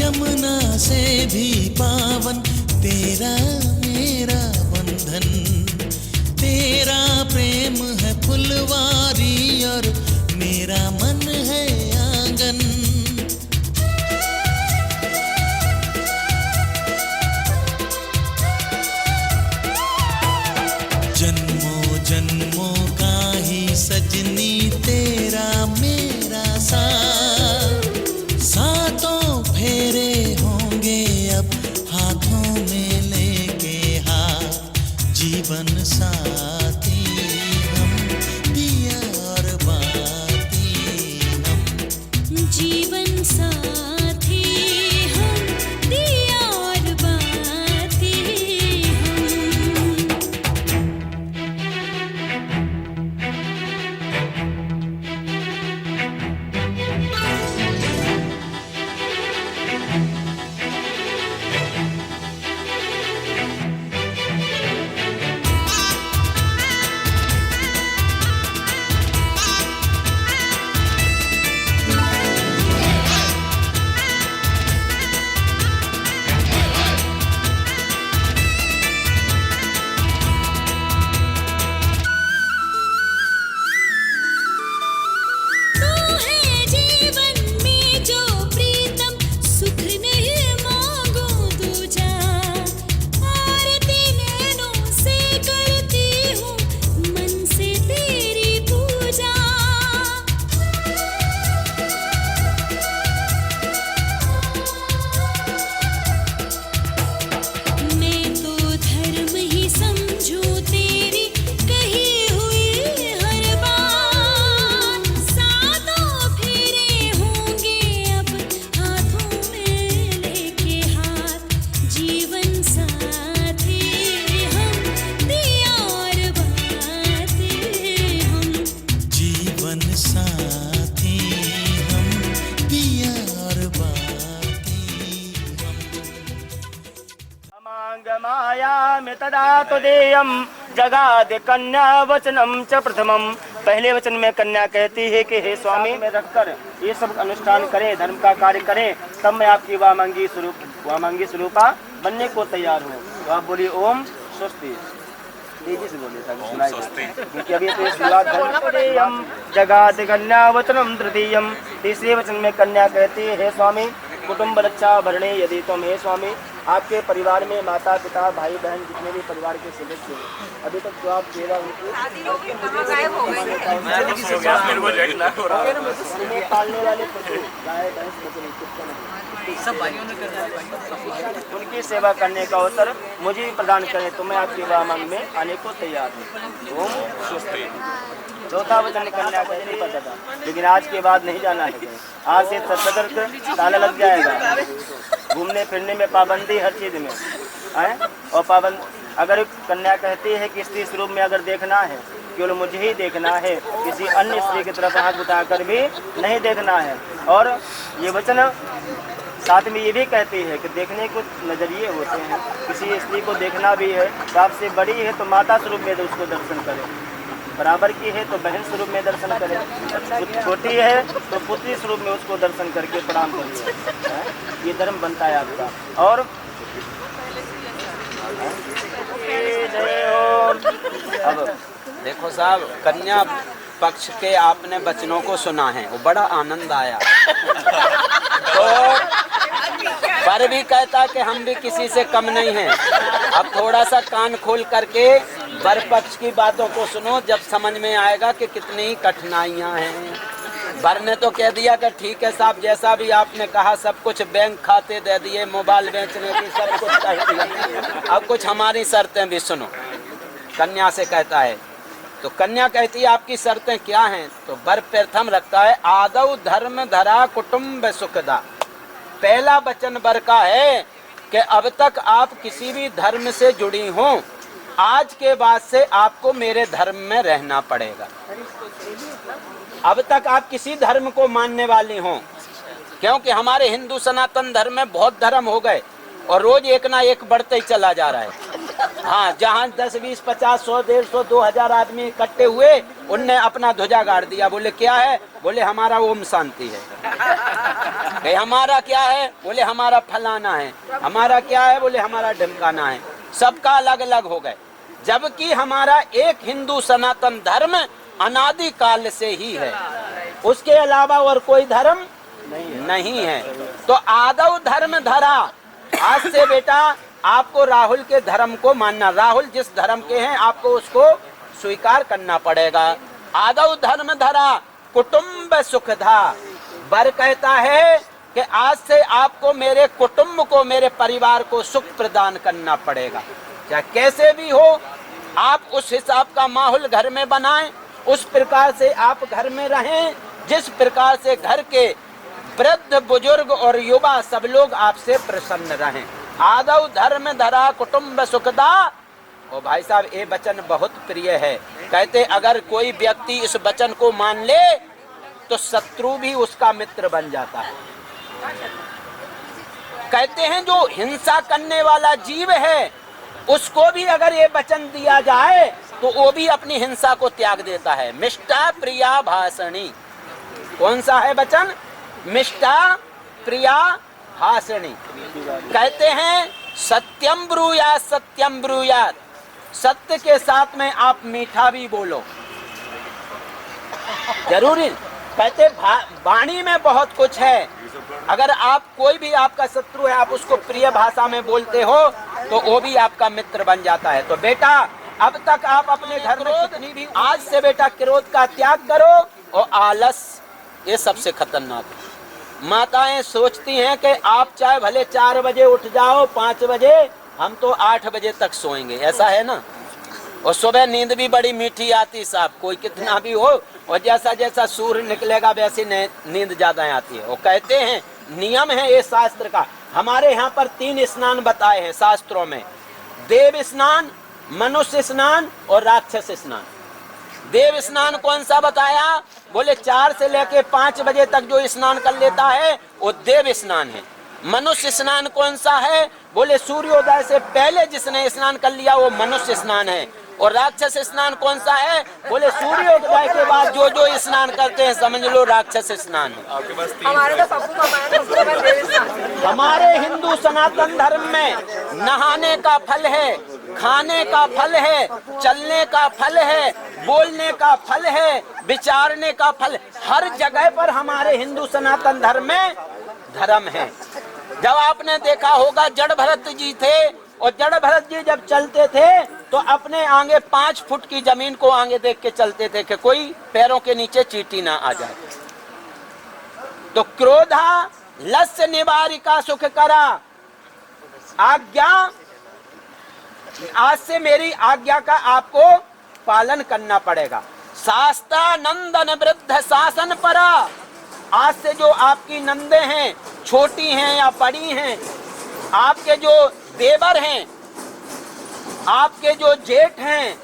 जमुना से भी पावन तेरा मेरा बंधन, तेरा प्रेम है फुलवारी और मेरा मन है आंगन। जन्मों जन्मों का ही सजनी तेरा मेरा साथ, सातों फेरे होंगे अब हाथों में लेके हाथ, जीवन साथी हम दिया और बाती हम, जीवन साथी हम दिया और बाती हम। तू है जीवन में जो प्रीतम, सुख नहीं मांगू दूजा, आरती नैनों से करती हूँ मन से तेरी पूजा। मैं तो धर्म ही समझूं तेरी कही हुई हर बात, सातों फेरे होंगे अब हाथों में लेके हाथ, जीवन साथी हम दिया और बातें हम, जीवन साथी हम दिया और बाती हम। मायामि तदा तुदेयं जगाद कन्या वचनम च प्रथमम। पहले वचन में कन्या कहती है कि हे स्वामी, में रखकर ये सब अनुष्ठान करें, धर्म का कार्य करें, तब मैं आपकी वामांगी स्वरूपा बनने को तैयार हूँ। तो आप बोलिए ओम स्वस्ति, तेजी से बोलिए ताकि सुनाई दे। क्योंकि अभी तो शुरुआत धर्म तुदेयं जगाद कन्या वचनम तृतीयम। तीसरे वचन में कन्या कहती है हे स्वामी, कुटुंब रक्षा भरणे यदि तुम, हे स्वामी आपके परिवार में माता पिता भाई बहन जितने भी परिवार के सदस्य हैं, अभी तक जो आप सेवा उनकी पालने वाले पशु गाय भैंस बकरी कुत्ते सब भाइयों ने कर उनकी सेवा करने का अवसर मुझे भी प्रदान करें, तो मैं आपकी वामांग में आने को तैयार हूँ। ओम स्वस्ति। चौथा वचन कन्या कहती है, लेकिन आज के बाद नहीं जाना है, आज से सतर्क ताला लग जाएगा, घूमने फिरने में पाबंदी हर चीज में है। और पाबंद अगर कन्या कहती है कि स्त्री स्वरूप में अगर देखना है, केवल मुझे ही देखना है, किसी अन्य स्त्री की तरफ आँख उठाकर भी नहीं देखना है। और ये वचन साथ में ये भी कहती है कि देखने को नजरिए होते हैं, किसी स्त्री को देखना भी है तो आपसे बड़ी है तो माता स्वरूप में उसको दर्शन करें, बराबर की है तो बहन स्वरूप में दर्शन करें, छोटी है तो पुत्री स्वरूप में उसको दर्शन करके प्रणाम करिए। ये धर्म बनता है आपका। और अब देखो साहब, कन्या पक्ष के आपने वचनों को सुना है, वो बड़ा आनंद आया। तो पर भी कहता कि हम भी किसी से कम नहीं हैं। अब थोड़ा सा कान खोल करके वर पक्ष की बातों को सुनो, जब समझ में आएगा कि कितनी कठिनाइयां हैं। वर ने तो कह दिया कि ठीक है साहब, जैसा भी आपने कहा सब कुछ, बैंक खाते दे दिए, मोबाइल बेचने की सब कुछ कह दिया। अब कुछ हमारी शर्तें भी सुनो। कन्या से कहता है, तो कन्या कहती है आपकी शर्तें क्या हैं? तो वर प्रथम रखता है, आदौ धर्म धरा कुटुम्ब सुखदा। पहला वचन वर का है कि अब तक आप किसी भी धर्म से जुड़ी हो, आज के बाद से आपको मेरे धर्म में रहना पड़ेगा। अब तक आप किसी धर्म को मानने वाली हो, क्योंकि हमारे हिंदू सनातन धर्म में बहुत धर्म हो गए और रोज एक ना एक बढ़ते ही चला जा रहा है। हाँ, जहाँ 10, 20, 50, 100, 150, 2000 आदमी इकट्ठे हुए, उनने अपना ध्वजा गाड़ दिया। बोले क्या है? बोले हमारा ओम शांति है। कि हमारा क्या है, बोले हमारा फलाना है, हमारा क्या है, बोले हमारा ढिमकाना है, सबका अलग अलग हो गए। जबकि हमारा एक हिंदू सनातन धर्म अनादि काल से ही है, उसके अलावा और कोई धर्म नहीं है। तो आदव धर्म धरा, आज से बेटा आपको राहुल के धर्म को मानना, राहुल जिस धर्म के हैं आपको उसको स्वीकार करना पड़ेगा। आदव धर्म धरा कुटुंब सुखधा, वर कहता है कि आज से आपको मेरे कुटुंब को, मेरे परिवार को सुख प्रदान करना पड़ेगा। चाहे कैसे भी हो, आप उस हिसाब का माहौल घर में बनाएं, उस प्रकार से आप घर में रहें जिस प्रकार से घर के वृद्ध बुजुर्ग और युवा सब लोग आपसे प्रसन्न रहें। आदव धर्म धरा कुटुंब सुखदा। और भाई साहब ये वचन बहुत प्रिय है। कहते अगर कोई व्यक्ति इस वचन को मान ले तो शत्रु भी उसका मित्र बन जाता है। कहते हैं जो हिंसा करने वाला जीव है उसको भी अगर ये वचन दिया जाए तो वो भी अपनी हिंसा को त्याग देता है। मिष्टा प्रिया भाषणी, कौन सा है वचन? मिष्टा प्रिया भाषणी। कहते हैं सत्यम ब्रूयात सत्यम ब्रूयात, सत्य के साथ में आप मीठा भी बोलो, जरूरी। कहते वाणी में बहुत कुछ है, अगर आप कोई भी आपका शत्रु है आप उसको प्रिय भाषा में बोलते हो तो वो भी आपका मित्र बन जाता है। तो बेटा अब तक आप अपने घर में कितनी भी, आज से बेटा क्रोध का त्याग करो और आलस, ये सबसे खतरनाक है। माताएं सोचती हैं कि आप चाहे भले 4 बजे उठ जाओ, 5 बजे, हम तो 8 बजे तक सोएंगे, ऐसा है ना। और सुबह नींद भी बड़ी मीठी आती साहब, कोई कितना भी हो, और जैसा जैसा सूर्य निकलेगा वैसी नींद ज्यादा आती है। वो कहते हैं नियम है ये शास्त्र का, हमारे यहाँ पर 3 स्नान बताए हैं शास्त्रों में, देव स्नान, मनुष्य स्नान और राक्षस स्नान। देव स्नान कौन सा बताया? बोले 4 से लेके 5 बजे तक जो स्नान कर लेता है वो देव स्नान है। मनुष्य स्नान कौन सा है? बोले सूर्योदय से पहले जिसने स्नान कर लिया वो मनुष्य स्नान है। और राक्षस स्नान कौन सा है? बोले सूर्योदय के बाद जो जो स्नान करते हैं समझ लो राक्षस स्नान है। हमारे हिंदू सनातन धर्म में नहाने का फल है, खाने का फल है, चलने का फल है, बोलने का फल है, विचारने का फल, हर जगह पर हमारे हिंदू सनातन धर्म में धर्म है। जब आपने देखा होगा जड़ भरत जी थे, और जड़ भरत जी जब चलते थे तो अपने आगे 5 फुट की जमीन को आगे देख के चलते थे कि कोई पैरों के नीचे चींटी ना आ जाए। तो क्रोधा लस्य निवारिका सुख करा, आज्ञा, आज से मेरी आज्ञा का आपको पालन करना पड़ेगा। शास्ता नंदन वृद्ध शासन परा, आज से जो आपकी नंदे हैं, छोटी हैं या बड़ी हैं, आपके जो देवर हैं, आपके जो जेठ हैं,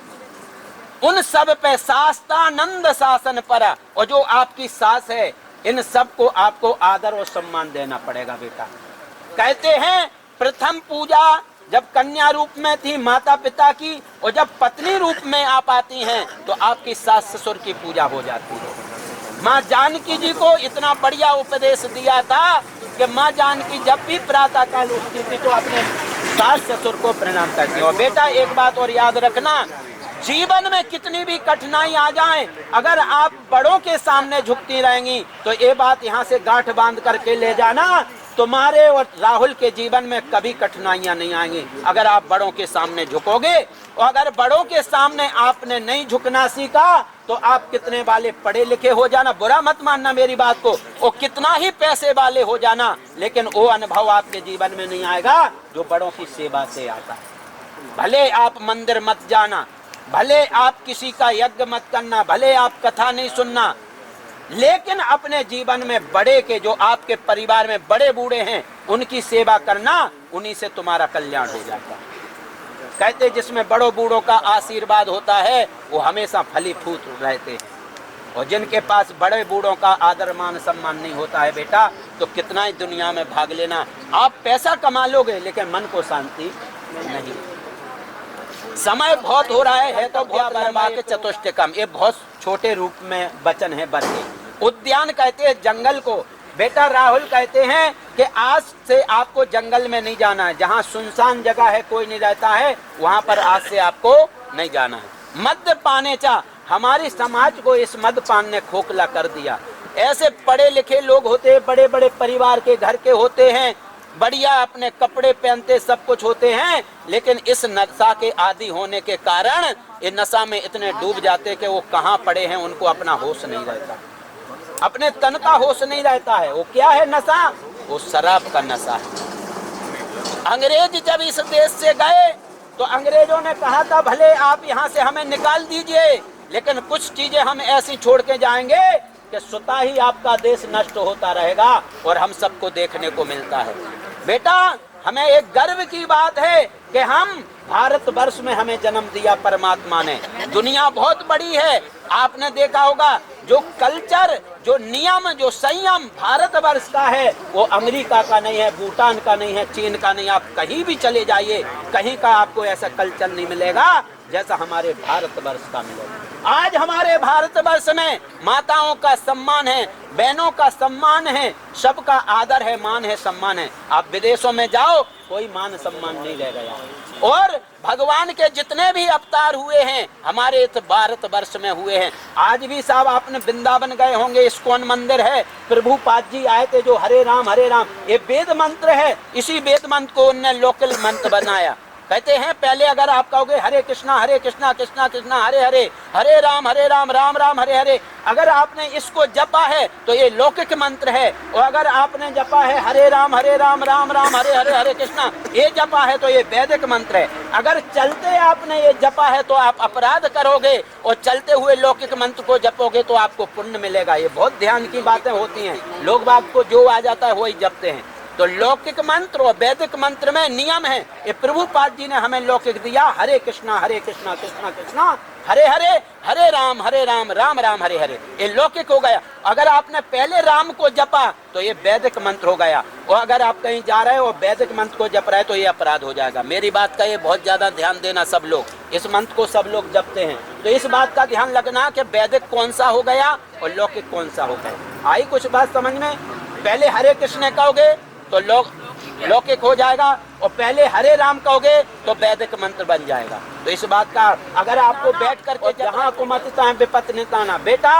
उन सब पे शास्तानंद शासन परा, और जो आपकी सास है इन सब को आपको आदर और सम्मान देना पड़ेगा बेटा। कहते हैं प्रथम पूजा जब कन्या रूप में थी माता पिता की, और जब पत्नी रूप में आप आती हैं तो आपकी सास ससुर की पूजा हो जाती है। माँ जानकी जी को इतना बढ़िया उपदेश दिया था कि माँ जानकी जब भी प्रातः काल उठती थी तो अपने सास ससुर को प्रणाम करती। और बेटा एक बात और याद रखना, जीवन में कितनी भी कठिनाई आ जाए, अगर आप बड़ों के सामने झुकती रहेंगी तो ये बात यहाँ से गांठ बांध करके ले जाना, तुम्हारे और राहुल के जीवन में कभी कठिनाइयां नहीं आएंगी अगर आप बड़ों के सामने झुकोगे। और अगर बड़ों के सामने आपने नहीं झुकना सीखा तो आप कितने वाले पढ़े लिखे हो जाना, बुरा मत मानना मेरी बात को, और कितना ही पैसे वाले हो जाना, लेकिन वो अनुभव आपके जीवन में नहीं आएगा जो बड़ों की सेवा से आता है। भले आप मंदिर मत जाना, भले आप किसी का यज्ञ मत करना, भले आप कथा नहीं सुनना, लेकिन अपने जीवन में बड़े के, जो आपके परिवार में बड़े बूढ़े हैं, उनकी सेवा करना, उन्हीं से तुम्हारा कल्याण हो जाता है। कहते जिसमें बड़ों बूढ़ों का आशीर्वाद होता है वो हमेशा फलीभूत रहते हैं, और जिनके पास बड़े बूढ़ों का आदर मान सम्मान नहीं होता है बेटा, तो कितना ही दुनिया में भाग लेना, आप पैसा कमा लोगे लेकिन मन को शांति नहीं। समय बहुत हो रहा है तो बहुत के चतुष्टयम, ये बहुत छोटे रूप में वचन है। बरके उद्यान कहते हैं जंगल को, बेटा राहुल कहते हैं कि आज से आपको जंगल में नहीं जाना है, जहाँ सुनसान जगह है कोई नहीं रहता है वहाँ पर आज से आपको नहीं जाना है। मद्य पाने चा हमारी समाज को इस मद्यपान ने खोखला कर दिया। ऐसे पढ़े लिखे लोग होते हैं, बड़े बड़े परिवार के घर के होते हैं, बढ़िया अपने कपड़े पहनते सब कुछ होते हैं, लेकिन इस नशा के आदी होने के कारण ये नशा में इतने डूब जाते कि वो कहाँ पड़े हैं उनको अपना होश नहीं रहता, अपने तन का होश नहीं रहता है। वो क्या है नशा? वो शराब का नशा है। अंग्रेज जब इस देश से गए तो अंग्रेजों ने कहा था भले आप यहाँ से हमें निकाल दीजिए, लेकिन कुछ चीजें हम ऐसी छोड़ के जाएंगे कि स्वतः ही आपका देश नष्ट होता रहेगा और हम सबको देखने को मिलता है। बेटा हमें एक गर्व की बात है कि हम भारतवर्ष में हमें जन्म दिया परमात्मा ने। दुनिया बहुत बड़ी है, आपने देखा होगा जो कल्चर, जो नियम, जो संयम भारतवर्ष का है वो अमेरिका का नहीं है, भूटान का नहीं है, चीन का नहीं। आप कहीं भी चले जाइए, कहीं का आपको ऐसा कल्चर नहीं मिलेगा जैसा हमारे भारतवर्ष का मिलेगा। आज हमारे भारतवर्ष में माताओं का सम्मान है, बहनों का सम्मान है, सबका आदर है, मान है, सम्मान है। आप विदेशों में जाओ कोई मान सम्मान नहीं रह गया। और भगवान के जितने भी अवतार हुए हैं हमारे इस भारतवर्ष में हुए हैं। आज भी साहब आपने वृंदावन गए होंगे, इस्कॉन मंदिर है, प्रभुपाद जी आए थे जो हरे राम ये वेद मंत्र है। इसी वेद मंत्र को उन्होंने लोकल मंत्र बनाया। कहते हैं पहले अगर आप कहोगे हरे कृष्णा कृष्णा कृष्णा हरे हरे, हरे राम राम राम हरे हरे, अगर आपने इसको जपा है तो ये लौकिक मंत्र है। और अगर आपने जपा है हरे राम राम राम हरे हरे हरे कृष्णा, ये जपा है तो ये वैदिक मंत्र है। अगर चलते आपने ये जपा है तो आप अपराध करोगे, और चलते हुए लौकिक मंत्र को जपोगे तो आपको पुण्य मिलेगा। ये बहुत ध्यान की बातें होती हैं, लोग बाग को जो आ जाता है वही जपते हैं। तो लौकिक मंत्र और वैदिक मंत्र में नियम है। ये प्रभुपाद जी ने हमें लौकिक दिया, हरे कृष्णा कृष्णा कृष्णा हरे हरे, हरे राम राम राम हरे हरे, ये लौकिक हो गया। अगर आपने पहले राम को जपा तो ये वैदिक मंत्र हो गया, और अगर आप कहीं जा रहे हो और वैदिक मंत्र को जप रहे हो तो ये अपराध हो जाएगा। मेरी बात का ये बहुत ज्यादा ध्यान देना, सब लोग इस मंत्र को सब लोग जपते हैं, तो इस बात का ध्यान रखना कि वैदिक कौन सा हो गया और लौकिक कौन सा हो गया। आई कुछ बात समझ में? पहले हरे कृष्ण कहोगे तो लौकिक हो जाएगा, और पहले हरे राम कहोगे तो वैदिक मंत्र बन जाएगा। तो इस बात का अगर आपको बैठ करके जहाँ को मत विपत्ति निताना, बेटा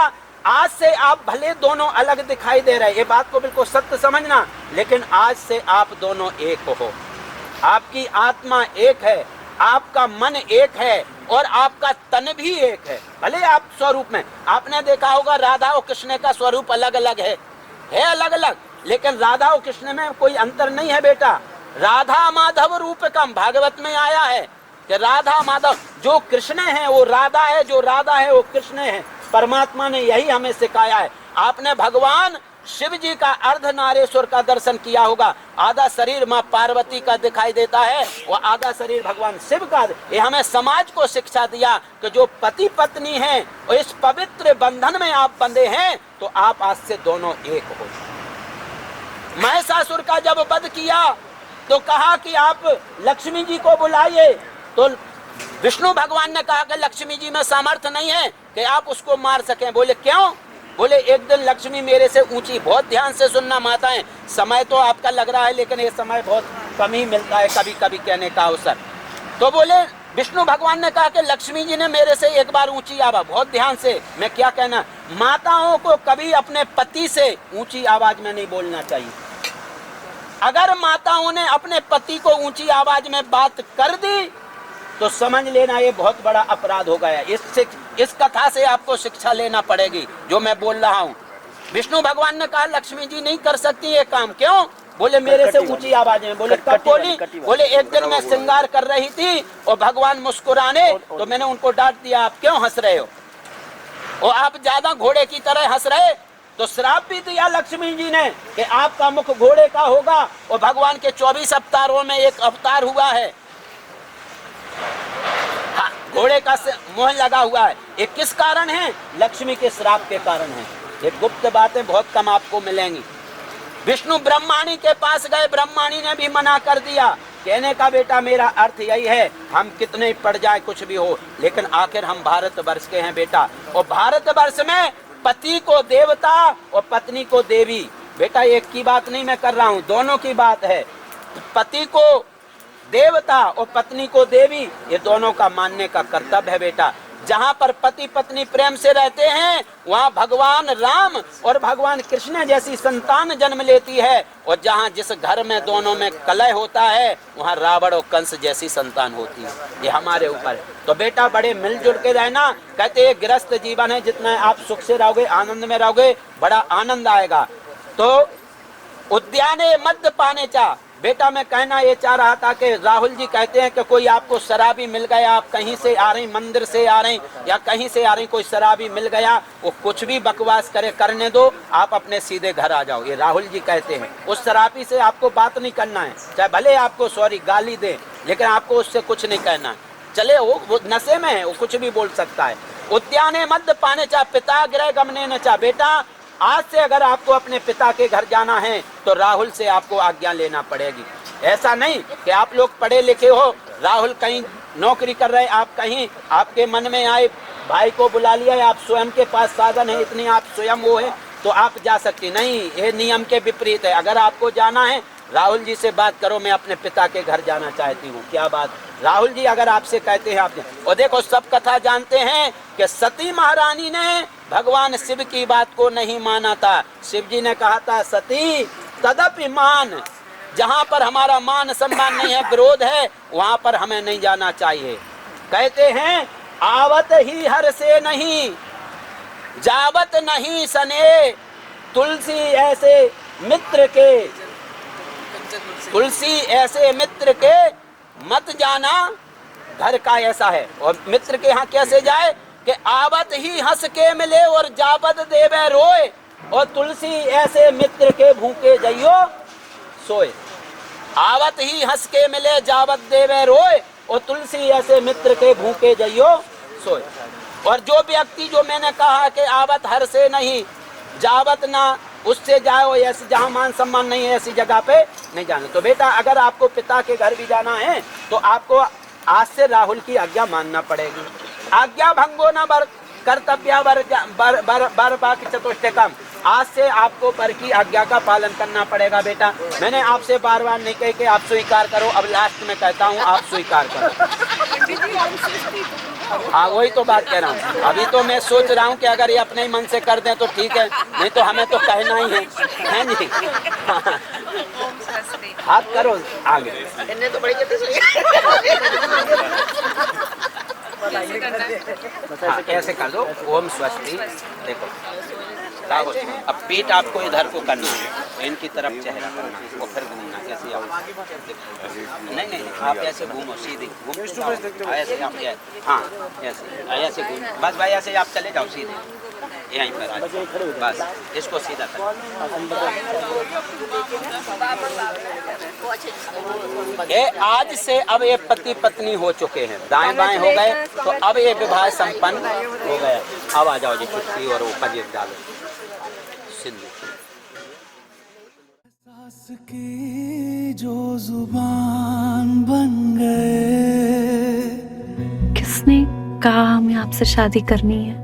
आज से आप भले दोनों अलग दिखाई दे रहे, ये बात को बिल्कुल सत्य समझना, लेकिन आज से आप दोनों एक हो। आपकी आत्मा एक है, आपका मन एक है, और आपका तन भी एक है। भले आप स्वरूप में, आपने देखा होगा राधा और कृष्ण का स्वरूप अलग अलग है अलग अलग, लेकिन राधा और कृष्ण में कोई अंतर नहीं है बेटा। राधा माधव रूप कम, भागवत में आया है कि राधा माधव, जो कृष्ण है वो राधा है, जो राधा है वो कृष्ण है। परमात्मा ने यही हमें सिखाया है। आपने भगवान शिव जी का अर्धनारेश्वर का दर्शन किया होगा, आधा शरीर माँ पार्वती का दिखाई देता है और आधा शरीर भगवान शिव का। ये हमें समाज को शिक्षा दिया कि जो पति पत्नी है और इस पवित्र बंधन में आप बंधे हैं तो आप आज से दोनों एक हो। महिषासुर का जब वध किया तो कहा कि आप लक्ष्मी जी को बुलाइए, तो विष्णु भगवान ने कहा कि लक्ष्मी जी में सामर्थ्य नहीं है कि आप उसको मार सकें। बोले क्यों? बोले एक दिन लक्ष्मी मेरे से ऊंची, बहुत ध्यान से सुनना माताएं, समय तो आपका लग रहा है लेकिन ये समय बहुत कम ही मिलता है कभी कभी कहने का अवसर। तो बोले विष्णु भगवान ने कहा कि लक्ष्मी जी ने मेरे से एक बार ऊंची आवाज, बहुत ध्यान से मैं क्या कहना, माताओं को कभी अपने पति से ऊंची आवाज में नहीं बोलना चाहिए। अगर माताओं ने अपने पति को ऊंची आवाज में बात कर दी तो समझ लेना ये बहुत बड़ा अपराध हो गया। इस कथा से आपको शिक्षा लेना पड़ेगी जो मैं बोल रहा हूँ। विष्णु भगवान ने कहा लक्ष्मी जी नहीं कर सकती ये काम, क्यों? बोले मेरे से ऊंची आवाज में। बोले कब बोली? बोले एक दिन मैं श्रृंगार कर रही थी और भगवान मुस्कुराने, तो मैंने उनको डांट दिया, आप क्यों हंस रहे हो, और आप ज्यादा घोड़े की तरह हंस रहे। तो श्राप भी दिया लक्ष्मी जी ने कि आपका मुख घोड़े का होगा, और भगवान के 24 अवतारों में एक अवतार हुआ है, घोड़े का मोह लगा हुआ है। ये किस कारण है? लक्ष्मी के श्राप के कारण है। ये गुप्त बातें बहुत कम आपको मिलेंगी। विष्णु ब्रह्माणी के पास गए, ब्रह्माणी ने भी मना कर दिया। कहने का बेटा मेरा अर्थ यही है, हम कितने पड़ जाए कुछ भी हो, लेकिन आखिर हम भारतवर्ष के हैं बेटा, और भारतवर्ष में पति को देवता और पत्नी को देवी, बेटा एक की बात नहीं मैं कर रहा हूँ, दोनों की बात है। पति को देवता और पत्नी को देवी, ये दोनों का मानने का कर्तव्य है बेटा। जहाँ पर पति पत्नी प्रेम से रहते हैं वहाँ भगवान राम और भगवान कृष्ण जैसी संतान जन्म लेती है, और जहाँ जिस घर में दोनों में कलह होता है वहाँ रावण और कंस जैसी संतान होती है। ये हमारे ऊपर है। तो बेटा बड़े मिलजुल के रहना। कहते हैं गृहस्थ जीवन है, जितना आप सुख से रहोगे, आनंद में रहोगे, बड़ा आनंद आएगा। तो उद्याने मध्य पाने चा, बेटा मैं कहना ये चाह रहा था कि राहुल जी कहते हैं कि कोई आपको शराबी मिल गया, आप कहीं से आ रही, मंदिर से आ रही या कहीं से आ रही, कोई शराबी मिल गया, वो कुछ भी बकवास करे, करने दो, आप अपने सीधे घर आ जाओ। ये राहुल जी कहते हैं। उस शराबी से आपको बात नहीं करना है, चाहे भले आपको सॉरी गाली दे, लेकिन आपको उससे कुछ नहीं कहना। चले वो नशे में है, वो कुछ भी बोल सकता है। उद्याने मध्य पाने चा पिता गृह गमने न चा, बेटा आज से अगर आपको अपने पिता के घर जाना है तो राहुल से आपको आज्ञा लेना पड़ेगी। ऐसा नहीं कि आप लोग पढ़े लिखे हो, राहुल कहीं नौकरी कर रहे, आप कहीं, आपके मन में आए भाई को बुला लिया, आप स्वयं के पास साधन है, इतनी आप स्वयं वो है तो आप जा सकती नहीं। ये नियम के विपरीत है। अगर आपको जाना है राहुल जी से बात करो, मैं अपने पिता के घर जाना चाहती हूँ। क्या बात, राहुल जी अगर आपसे कहते हैं आपने। और देखो सब कथा जानते हैं कि सती महारानी ने भगवान शिव की बात को नहीं माना था। शिव जी ने कहा था सती तदपि मान, जहाँ पर हमारा मान सम्मान नहीं है, विरोध है, वहाँ पर हमें नहीं जाना चाहिए। कहते हैं आवत ही हर से नहीं जावत नहीं सने, तुलसी ऐसे मित्र के, तुलसी ऐसे मित्र के मत जाना, घर का ऐसा है। और मित्र के यहाँ कैसे जाए कि आवत ही हंस के मिले और जावत देवे रोए, और तुलसी ऐसे मित्र के भूखे जइयो सोए। आवत ही हंस के मिले जावत देवे रोए, और तुलसी ऐसे मित्र के भूखे जइयो सोए। और जो व्यक्ति, जो मैंने कहा कि आवत हर से नहीं जावत ना, उससे जाओ, ऐसी जहाँ मान सम्मान नहीं है ऐसी जगह पे नहीं जाना। तो बेटा अगर आपको पिता के घर भी जाना है तो आपको आज से राहुल की आज्ञा मानना पड़ेगी। आज्ञा भंगो न बर कर्तव्य बर बाकी चतुष्टकम, आज से आपको बर की आज्ञा का पालन करना पड़ेगा। बेटा मैंने आपसे बार बार नहीं कही कि आप स्वीकार करो, अब लास्ट में कहता हूँ आप स्वीकार करो। हाँ वही तो बात कह रहा हूँ। अभी तो मैं सोच रहा हूँ कि अगर ये अपने ही मन से कर दें तो ठीक है, नहीं तो हमें तो कहना ही है नहीं। हाथ करो आगे। तो बड़ी हाँ, ऐसे कर दो ओम स्वस्ति। देखो राहुल, अब पीठ आपको इधर को करना है, इनकी तरफ चेहरा करना है, वो फिर घूमना। ऐसे आओ, नहीं नहीं आप ऐसे घूमो, सीधे घूमो ऐसे आप, हाँ ऐसे घूम, बस भाई ऐसे आप चले जाओ सीधे यहीं पर आज, बस इसको सीधा कर। ये आज से अब ये पति पत्नी हो चुके हैं, दाएं बाएं हो गए, तो अब ये विवाह संपन्न हो गया। अब आ जाओ जी छुट्टी और वो पजेब डालो सिंधु। सास की जो जुबान बन गए, किसने कहा हमें आपसे शादी करनी है?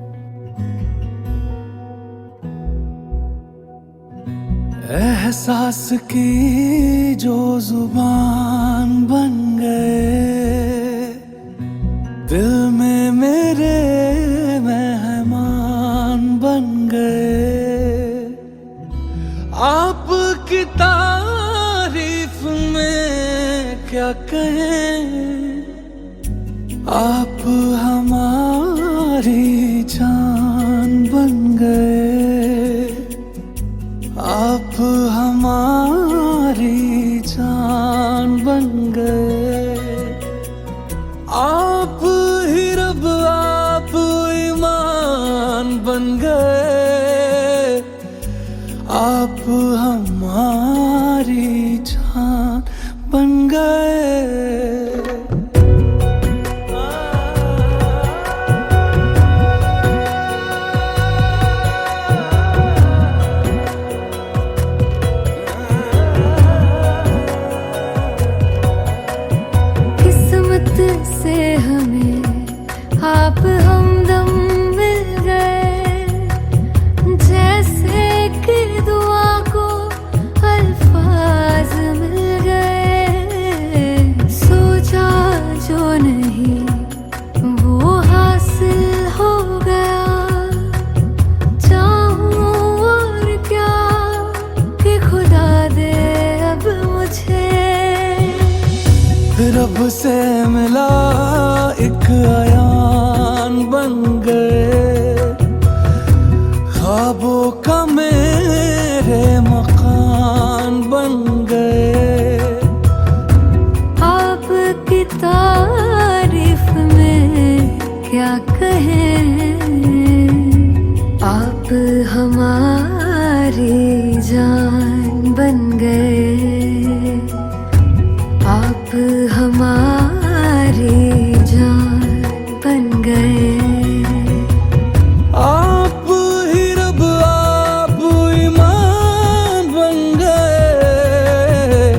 एहसास की जो जुबान बन गए, दिल में मेरे मेहमान बन गए। आपकी तारीफ में क्या कहें, आप हमारी जान बन गए, आप हमारी जान बन गए। आप ही रब, आप ईमान बन गए, आप हमारी जान बन गए। से हमें आप हमदम मिल गए, जैसे कि दुआ को मुझे रब से मिला एक आयान बन गए, ख्वाबों का मेरे मकान बन गए। आपकी तारीफ में क्या कहें, आप हमारी जान बन गए, आप हमारी जान बन गए। आप ही रब आप ईमान बन गए,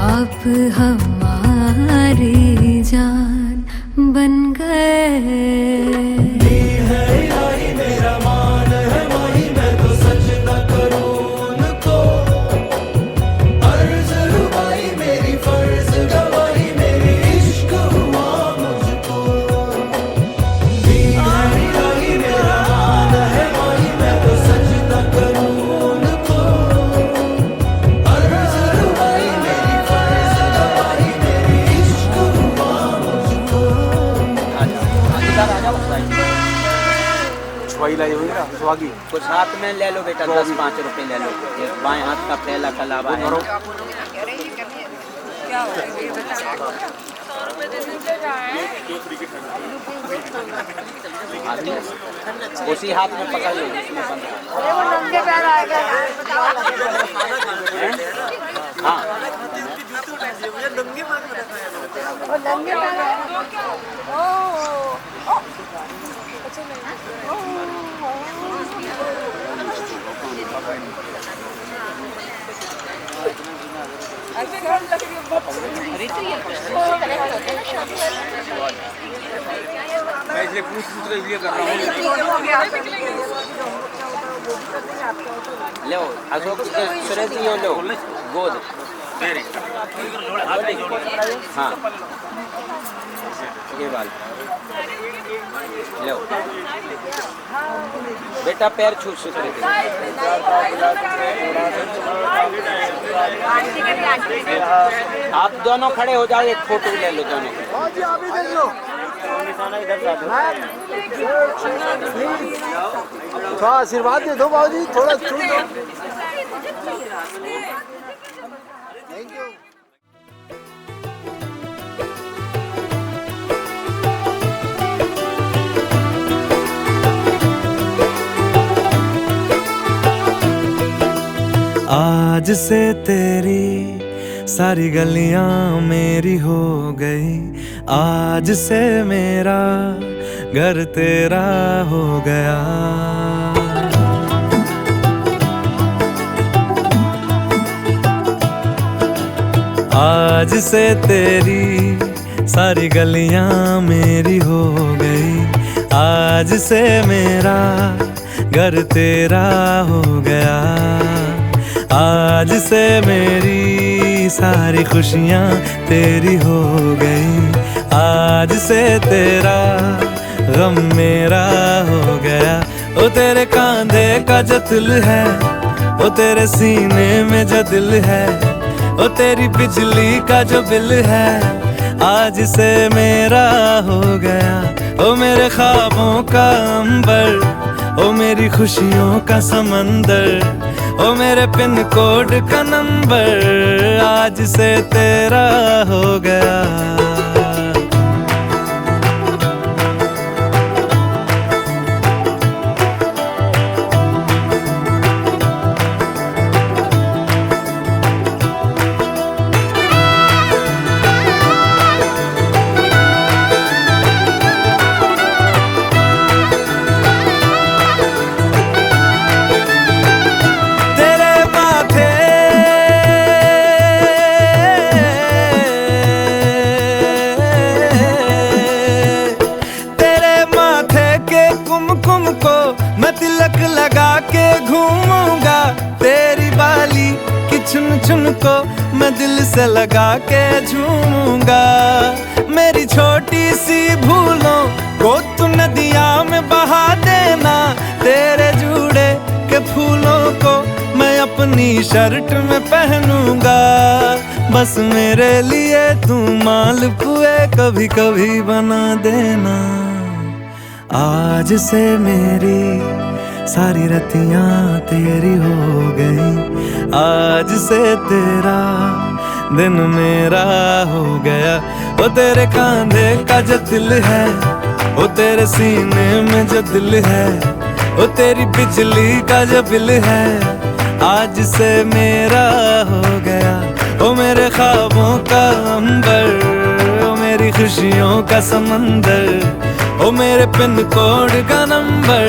आप हमारी जान बन गए। कुछ हाथ में ले लो बेटा, 10-5 रुपए ले लो। ये बाएं हाथ का पहला कलावा है। उसी हाथ में पकड़ लो, उसमें बंद। हाँ मैं इसलिए पूछ कर इसलिए कर रहा हूँ। लो अशोक सुरेश जी लो गोद। हाँ ये बाल लो बेटा, पैर छू सुरेश। आप दोनों खड़े हो जाओ, एक फोटो ले लो दोनों। थोड़ा आशीर्वाद दे दो बाबूजी, थोड़ा छू दो। Thank you. आज से तेरी सारी गलियां मेरी हो गई, आज से मेरा घर तेरा हो गया। आज से तेरी सारी गलियां मेरी हो गई, आज से मेरा घर तेरा हो गया। आज से मेरी सारी खुशियाँ तेरी हो गई, आज से तेरा गम मेरा हो गया। ओ तेरे कांधे का जो दिल है, ओ तेरे सीने में जो दिल है, ओ तेरी बिजली का जो बिल है, आज से मेरा हो गया। ओ मेरे ख्वाबों का अंबर, ओ मेरी खुशियों का समंदर, ओ मेरे पिन कोड का नंबर, आज से तेरा हो गया। चुन चुन को मैं दिल से लगा के झूमूंगा। मेरी छोटी सी भूलों को तू नदिया में बहा देना, तेरे जुड़े के फूलों को मैं अपनी शर्ट में पहनूंगा। बस मेरे लिए तू मालपुए कभी कभी बना देना। आज से मेरी सारी रतियां तेरी हो गई। आज से तेरा दिन मेरा हो गया। वो तेरे कांधे का जो दिल है, वो तेरे सीने में जो दिल है, वो तेरी बिजली का जो बिल है, आज से मेरा हो गया। वो मेरे ख्वाबों का अंबर, वो मेरी खुशियों का समंदर, वो मेरे पिन कोड का नंबर,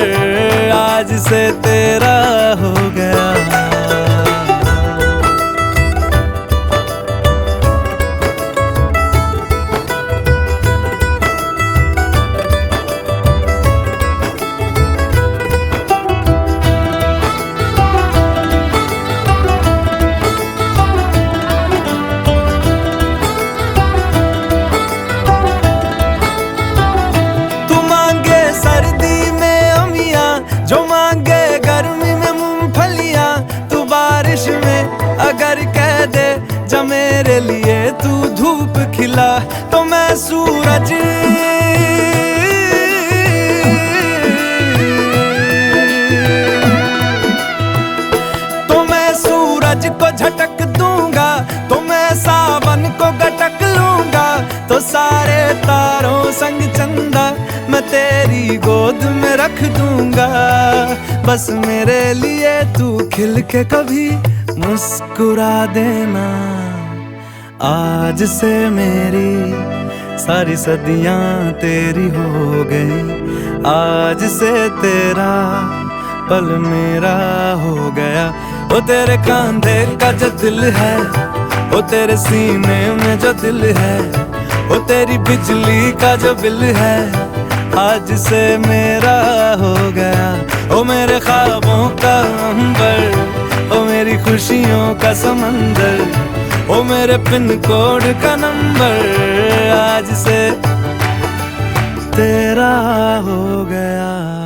आज से तेरा हो गया। जो मांगे गर्मी में मूंगफलियां, तू बारिश में अगर कह दे जा मेरे लिए तू धूप खिला, तो मैं सूरज को झटक दूंगा, तो मैं सावन को गटक लूंगा, तो सारे तारों संग चंदा मैं तेरी गोद में रख दूंगा। बस मेरे लिए तू खिल के कभी मुस्कुरा देना। आज से मेरी सारी सदियां तेरी हो गई। आज से तेरा पल मेरा हो गया। वो तेरे कांधे का जो दिल है, वो तेरे सीने में जो दिल है, वो तेरी बिजली का जो बिल है, आज से मेरा हो गया। ओ मेरे ख्वाबों का अंबर, ओ मेरी खुशियों का समंदर, ओ मेरे पिन कोड का नंबर, आज से तेरा हो गया।